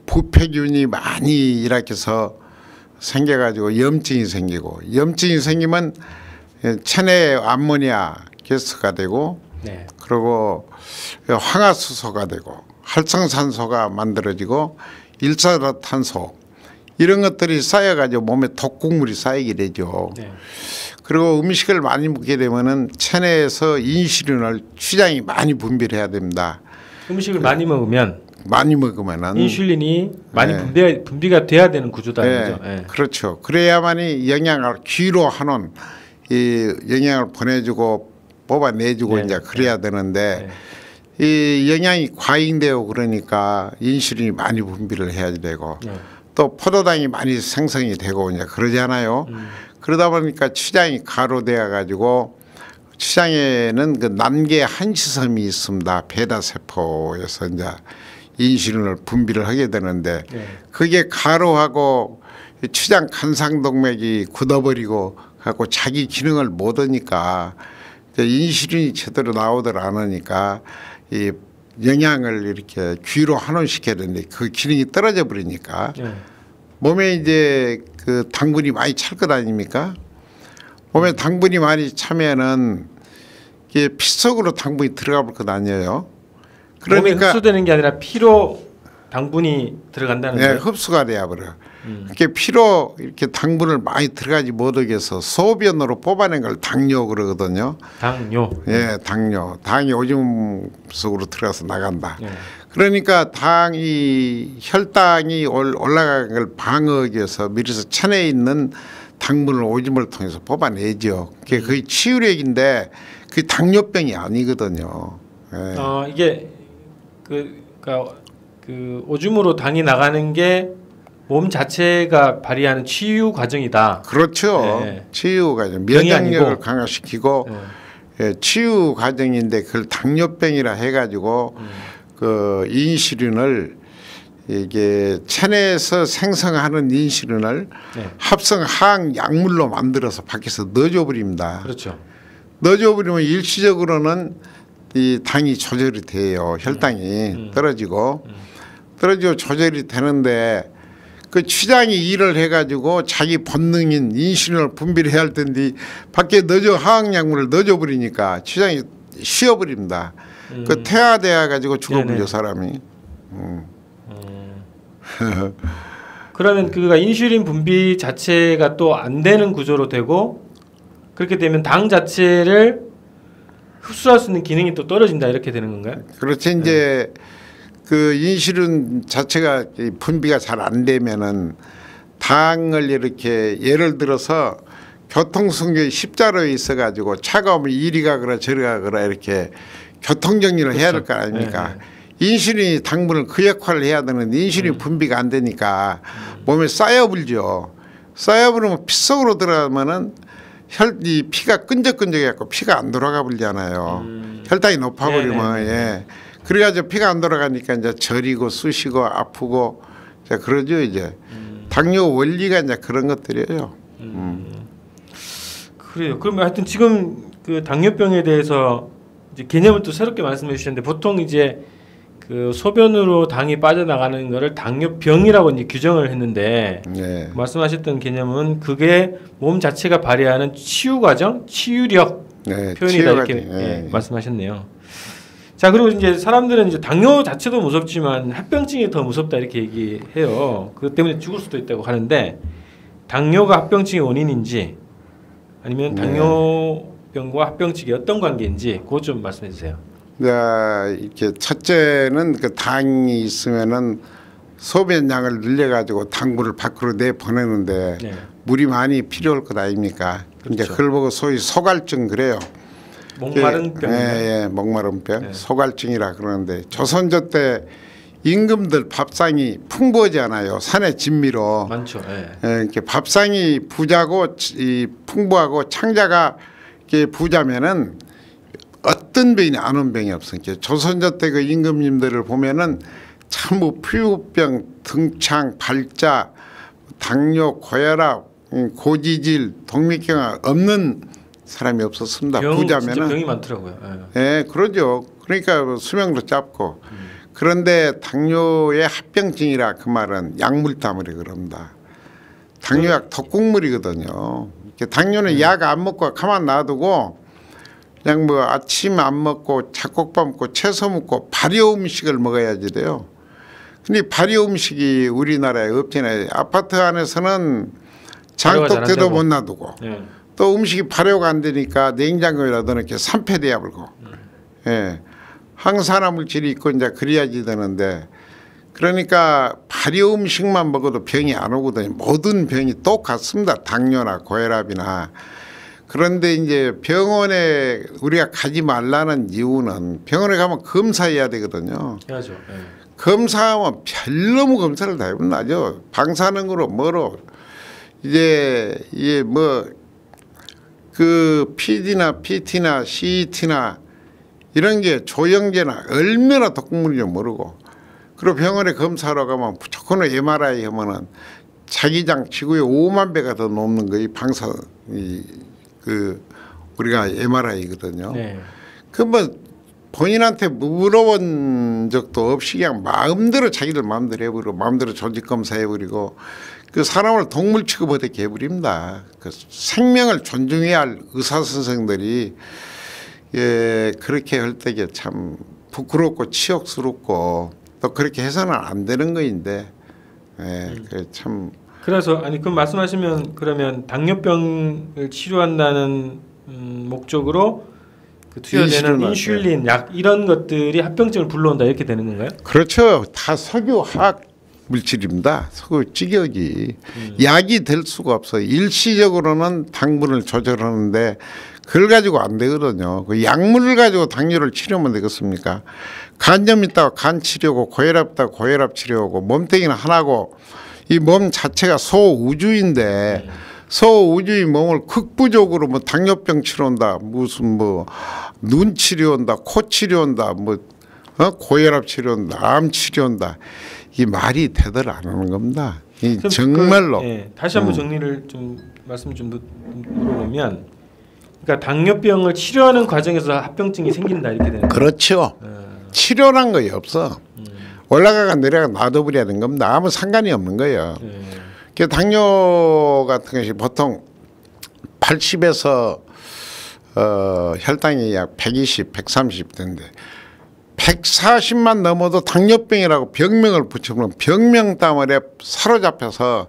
부패균이 많이 이렇게 해서 생겨가지고 염증이 생기고 염증이 생기면 체내 암모니아 가스가 되고 그리고 황화수소가 되고 활성산소가 만들어지고 일산화탄소 이런 것들이 쌓여가지고 몸에 독극물이 쌓이게 되죠. 그리고 음식을 많이 먹게 되면은 체내에서 인슐린을 췌장이 많이 분비를 해야 됩니다. 음식을 많이 먹으면은 인슐린이 많이 분비가 돼야 되는 구조다. 그렇죠. 그래야만이 영양을 귀로 하는 이 영양을 보내주고 뽑아내주고 이제 그래야 되는데 이 영양이 과잉되고 그러니까 인슐린이 많이 분비를 해야 되고 또 포도당이 많이 생성이 되고 이제 그러잖아요. 그러다 보니까 췌장이 가로되어 가지고 췌장에는 그 난개 한시섬이 있습니다. 베다 세포에서 이제 인슐린을 분비를 하게 되는데 네. 그게 가로하고 췌장 간상동맥이 굳어버리고 갖고 자기 기능을 못 하니까 인슐린이 제대로 나오들 않으니까 이 영양을 이렇게 귀로 환원시켜야 되는데 그 기능이 떨어져 버리니까 네. 몸에 이제 그 당분이 많이 찰 것 아닙니까? 몸에 당분이 많이 차면은 이게 피 속으로 당분이 들어가 볼 것 아니에요. 몸에 그러니까 흡수되는 게 아니라 피로 당분이 들어간다는 네, 거예요. 흡수가 돼야 버려. 이렇게 피로 이렇게 당분을 많이 들어가지 못하게 해서 소변으로 뽑아낸 걸 당뇨 그러거든요. 당뇨. 예, 당뇨. 당이 오줌 속으로 들어가서 나간다. 네. 그러니까 당이 혈당이 올라가는 걸 방어하기 위해서 미리서 체내에 있는 당분을 오줌을 통해서 뽑아내죠. 그게 거의 치유력인데 그게 당뇨병이 아니거든요. 예. 이게 그러니까 그 오줌으로 당이 나가는 게 몸 자체가 발휘하는 치유 과정이다. 그렇죠. 네. 치유 과정. 병이 면역력을 아니고. 강화시키고 네. 예, 치유 과정인데 그걸 당뇨병이라 해가지고 그 인슐린을 이게 체내에서 생성하는 인슐린을 네. 합성 화학 약물로 만들어서 밖에서 넣어줘 버립니다. 그렇죠. 넣어줘 버리면 일시적으로는 이 당이 조절이 돼요. 혈당이 떨어지고 조절이 되는데 그 췌장이 일을 해가지고 자기 본능인 인슐린을 분비를 해야 할 텐데 밖에 넣어줘 화학약물을 넣어줘 버리니까 췌장이 쉬어버립니다. 그 퇴화되어 가지고 죽어버려 네네. 사람이. 그러면 그가 인슐린 분비 자체가 또 안 되는 구조로 되고 그렇게 되면 당 자체를 흡수할 수 있는 기능이 또 떨어진다 이렇게 되는 건가요? 그렇지 이제 그 인슐린 자체가 분비가 잘 안 되면은 당을 이렇게 예를 들어서 교통순경이 십자로에 있어가지고 차가 오면 이리 가거나 저리 가거나 이렇게 교통정리를 해야 될 거 아닙니까? 인슐린이 당분을 그 역할을 해야 되는데 인슐린 분비가 안 되니까 몸에 쌓여불죠. 쌓여부르면 피 속으로 들어가면은 이 피가 끈적끈적해갖고 피가 안 돌아가 버리잖아요. 혈당이 높아버리면 예. 그래가지고 피가 안 돌아가니까 이제 저리고 쑤시고 아프고 자 그러죠 이제 당뇨 원리가 이제 그런 것들이에요. 그래요. 그러면 하여튼 지금 그 당뇨병에 대해서 이제 개념을 또 새롭게 말씀해 주셨는데 보통 이제 그 소변으로 당이 빠져나가는 거를 당뇨병이라고 이제 규정을 했는데 네. 말씀하셨던 개념은 그게 몸 자체가 발휘하는 치유 과정, 치유력 네, 표현이다 이렇게 네. 말씀하셨네요. 자 그리고 이제 사람들은 이제 당뇨 자체도 무섭지만 합병증이 더 무섭다 이렇게 얘기해요. 그것 때문에 죽을 수도 있다고 하는데 당뇨가 합병증의 원인인지 아니면 당뇨병과 합병증이 어떤 관계인지 그것 좀 말씀해 주세요. 자, 이렇게 첫째는 그 당이 있으면은 소변량을 늘려가지고 당분을 밖으로 내보내는데 네. 물이 많이 필요할 것 아닙니까? 이제 그렇죠. 그걸 보고 소위 소갈증 그래요. 목마른 병. 예, 목마른 병, 소갈증이라 그러는데 조선조 때 임금들 밥상이 풍부하지 않아요. 산의 진미로 많죠. 이렇게 밥상이 부자고 이 풍부하고 창자가 이렇게 부자면은 어떤 병이 안 온 병이 없으니까 조선조 때 그 임금님들을 보면은 참무 피부병, 등창, 발자, 당뇨, 고혈압, 고지질, 동맥경화 없는 사람이 없었습니다. 부자면은 진짜 병이 많더라고요. 예, 그러죠. 그러니까 수명도 짧고 그런데 당뇨의 합병증이라 그 말은 약물다물이 그럽니다. 당뇨약 독국물이거든요. 당뇨는 약 안 먹고 가만 놔두고 그냥 뭐 아침 안 먹고 잡곡밥 먹고 채소 먹고 발효 음식을 먹어야지 돼요. 근데 발효 음식이 우리나라에 없잖아요. 아파트 안에서는 장독대도 못 놔두고 또 음식이 발효가 안 되니까 냉장고에다 넣어놓게 산패돼야 불고 예. 항산화 물질이 있고 이제 그래야지 되는데 그러니까 발효 음식만 먹어도 병이 안 오거든요. 모든 병이 똑같습니다. 당뇨나 고혈압이나. 그런데 이제 병원에 우리가 가지 말라는 이유는 병원에 가면 검사해야 되거든요. 해야죠. 검사하면 별로무 검사를 다 해보면 나죠. 방사능으로 뭐로 이제 이게 뭐 그 PD나 PT나 CT나 이런 게 조영제나 얼마나 독극물인지 모르고 그리고 병원에 검사하러 가면 무조건 MRI 하면은 자기장 지구의 5만 배가 더 넘는 거이 방사 그 우리가 MRI거든요. 네. 그 뭐 본인한테 물어본 적도 없이 그냥 마음대로 자기들 마음대로 해버리고 마음대로 조직 검사해버리고 그 사람을 동물 취급하게 해버립니다. 그 생명을 존중해야 할 의사 선생들이 예 그렇게 할 때게 참 부끄럽고 치욕스럽고 또 그렇게 해서는 안 되는 거인데 예, 참. 그래서 아니 그 말씀하시면 그러면 당뇨병을 치료한다는 목적으로 그 투여되는 인슐린 약 이런 것들이 합병증을 불러온다 이렇게 되는 건가요? 그렇죠. 다 석유 화학 물질입니다. 석유 찌격이 약이 될 수가 없어요. 일시적으로는 당분을 조절하는데 그걸 가지고 안 되거든요. 그 약물을 가지고 당뇨를 치료하면 되겠습니까? 간염 있다고 간 치료고 고혈압 있다고 고혈압 치료하고 몸뚱이는 하나고 이 몸 자체가 소우주인데 소우주의 몸을 극부적으로 뭐 당뇨병 치료한다 무슨 뭐 눈 치료한다 코 치료한다 뭐 고혈압 치료한다 암 치료한다 이 말이 대답을 안 하는 겁니다. 이 정말로 다시 한번 정리를 좀 말씀 좀 물어보면 그러니까 당뇨병을 치료하는 과정에서 합병증이 생긴다 이렇게 되는 거예요. 그렇죠. 치료란 거이 없어. 올라가가 내려가 놔둬버려야 되는 겁니다. 아무 상관이 없는 거예요. 그 당뇨 같은 것이 보통 80에서 혈당이 약 120, 130 되는데 140만 넘어도 당뇨병이라고 병명을 붙여보면 병명 때문에 사로잡혀서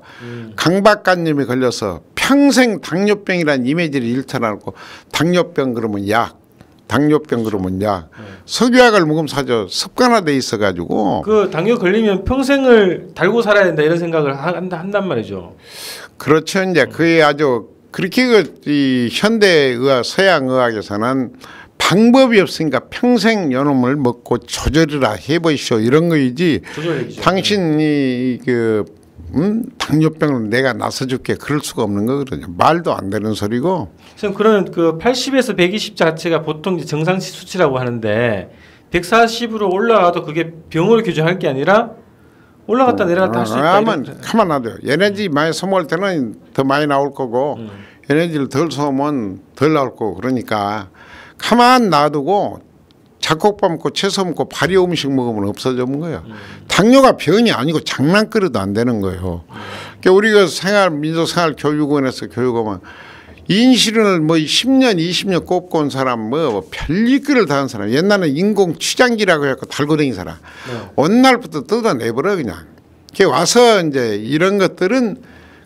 강박관념이 걸려서 평생 당뇨병이라는 이미지를 잃더라고. 당뇨병 그러면 약, 당뇨병 그러면 약. 석유약을 먹으면 사죠. 습관화돼 있어가지고. 그 당뇨 걸리면 평생을 달고 살아야 된다 이런 생각을 한단 말이죠. 그렇죠. 이제 그게 아주 그렇게 이 현대의학, 서양의학에서는 방법이 없으니까 평생 요놈을 먹고 조절이라 해보시오 이런 거이지. 당신이 그 당뇨병을 내가 나서줄게 그럴 수가 없는 거거든요. 말도 안 되는 소리고. 선생님 그러면 그 80에서 120 자체가 보통 이제 정상 수치라고 하는데 140으로 올라가도 그게 병으로 규정할 게 아니라 올라갔다 내려갔다 할 수 있다. 가만 놔둬요. 에너지 많이 소모할 때는 더 많이 나올 거고 에너지를 덜 소모하면 덜 나올 거고 그러니까 가만 놔두고 잡곡밥 먹고 채소 먹고 발효 음식 먹으면 없어지는 거예요. 당뇨가 병이 아니고 장난거리도 안 되는 거예요. 그러니까 우리가 민족생활교육원에서 교육하면 인슐린을 뭐 10년 20년 꼽고 온 사람 뭐 별일거리를 다 한 사람 옛날에 인공취장기라고 해서 달고 다닌 사람 어느 날부터 뜯어내버려 그냥. 와서 이제 이런 것들은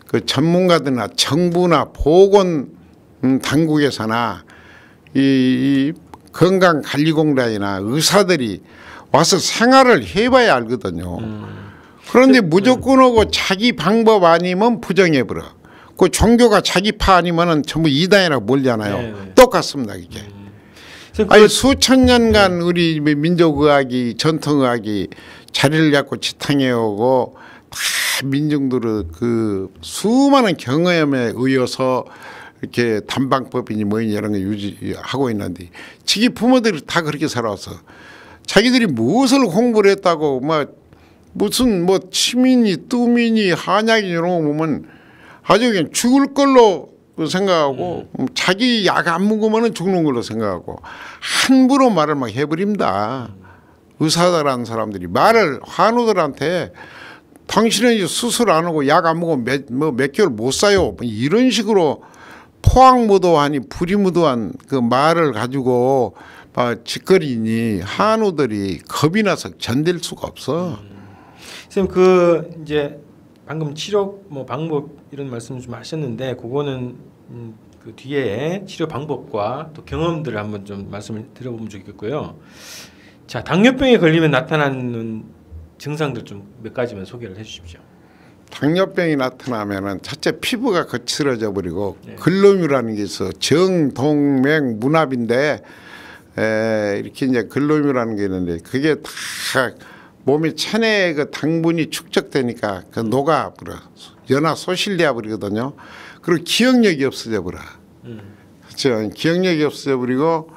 그 전문가들이나 정부나 보건 당국에서나 이 건강관리공단이나 의사들이 와서 생활을 해봐야 알거든요. 그런데 무조건 오고 자기 방법 아니면 부정해버려. 그 종교가 자기파 아니면은 전부 이단이라고 몰잖아요. 네네. 똑같습니다 이게. 아니 수천 년간 우리 민족의학이 전통의학이 자리를 잡고 지탱해오고 다 민중들의 그 수많은 경험에 의해서 이렇게 단방법이니 뭐니 이런 거 유지하고 있는데 지기 부모들이 다 그렇게 살아왔어. 자기들이 무엇을 공부를 했다고 막 무슨 뭐 치민이 뜸이니 한약이 이런 거 보면 아주 그냥 죽을 걸로 생각하고 자기 약 안 먹으면 죽는 걸로 생각하고 함부로 말을 막 해버립니다. 의사들하는 사람들이 말을 환우들한테 당신은 수술 안 하고 약 안 먹으면 몇 개월 못 사요. 뭐 이런 식으로 포항무도하니 부리무도한 그 말을 가지고 짓거리니 한우들이 겁이 나서 견딜 수가 없어. 선생님 그 이제 방금 치료 뭐 방법 이런 말씀 좀 하셨는데 그거는 그 뒤에 치료 방법과 또 경험들을 한번 좀 말씀을 드려보면 좋겠고요. 자 당뇨병에 걸리면 나타나는 증상들 좀 몇 가지만 소개를 해주십시오. 당뇨병이 나타나면은 첫째 피부가 거칠어져 버리고 글로뮴이라는 게 있어. 정동맥 문합인데 이렇게 이제 글로뮴이라는 게 있는데 그게 다 몸에 체내에 그 당분이 축적되니까 그 녹아버려. 연화 소실되어 버리거든요. 그리고 기억력이 없어져 버려. 그렇죠. 기억력이 없어져 버리고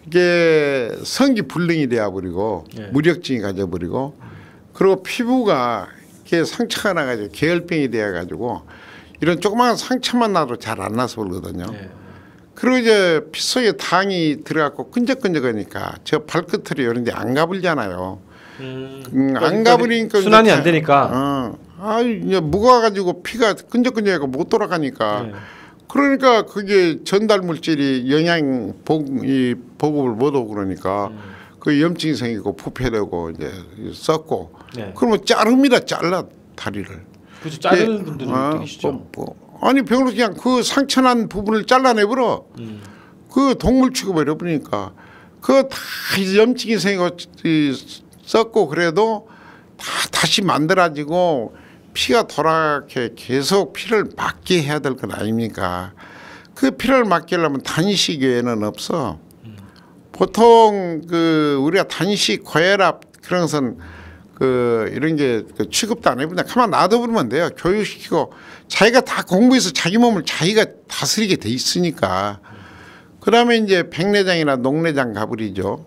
이게 성기 불능이 되어 버리고 무력증이 가져 버리고 그리고 피부가 이렇게 상처가 나가지고 계열병이 돼가지고 이런 조그마한 상처만 나도 잘 안 나서 그러거든요. 네. 그리고 이제 피 속에 당이 들어갖고 끈적끈적하니까 저 발끝으로 이런 데 안 가불잖아요. 안 가버리니까 순환이 안 되니까. 이제 무거워가지고 피가 끈적끈적하고 못 돌아가니까. 네. 그러니까 그게 전달 물질이 영양 보급을 못하고 그러니까 그 염증이 생기고 부패되고 이제 썩고. 네. 그러면 자릅니다. 잘라 다리를. 그렇죠. 자르는 분들은 어떻게 계시죠? 아니 병으로 그냥 그 상처난 부분을 잘라내버려. 그 동물 취급을 해버리니까 그 다 염증이 생기고 썩고 그래도 다시 만들어지고 피가 돌아게 계속 피를 막게 해야 될 건 아닙니까? 그 피를 막게 하려면 단식 외에는 없어. 보통 그 우리가 단식, 고혈압 그런 것은 그 이런 게 취급도 안 해버린다. 가만 놔둬버리면 돼요. 교육시키고 자기가 다 공부해서 자기 몸을 자기가 다스리게 돼 있으니까. 그다음에 이제 백내장이나 녹내장 가버리죠.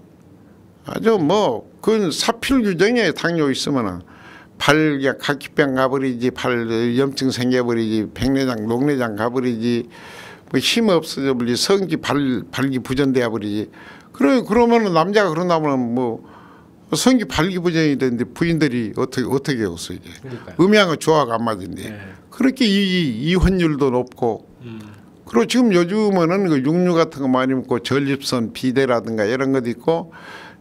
아주 뭐 그건 사필 규정이에요. 당뇨 있으면은 발 각기병 가버리지, 발 염증 생겨버리지, 백내장, 녹내장 가버리지, 뭐 힘 없어져 버리지, 성기 발기 부전돼 버리지. 그러면은 남자가 그런다면 뭐 성기 발기 부전이 되는데 부인들이 어떻게 해서 이제 음양의 조화가 안 맞은데. 네. 그렇게 이혼율도 높고. 그리고 지금 요즘에는 그 육류 같은 거 많이 먹고 전립선 비대라든가 이런 것도 있고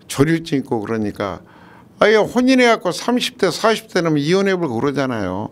조류증 있고 그러니까 아예 혼인해 갖고 30대 40대는 이혼해 버리고 그러잖아요.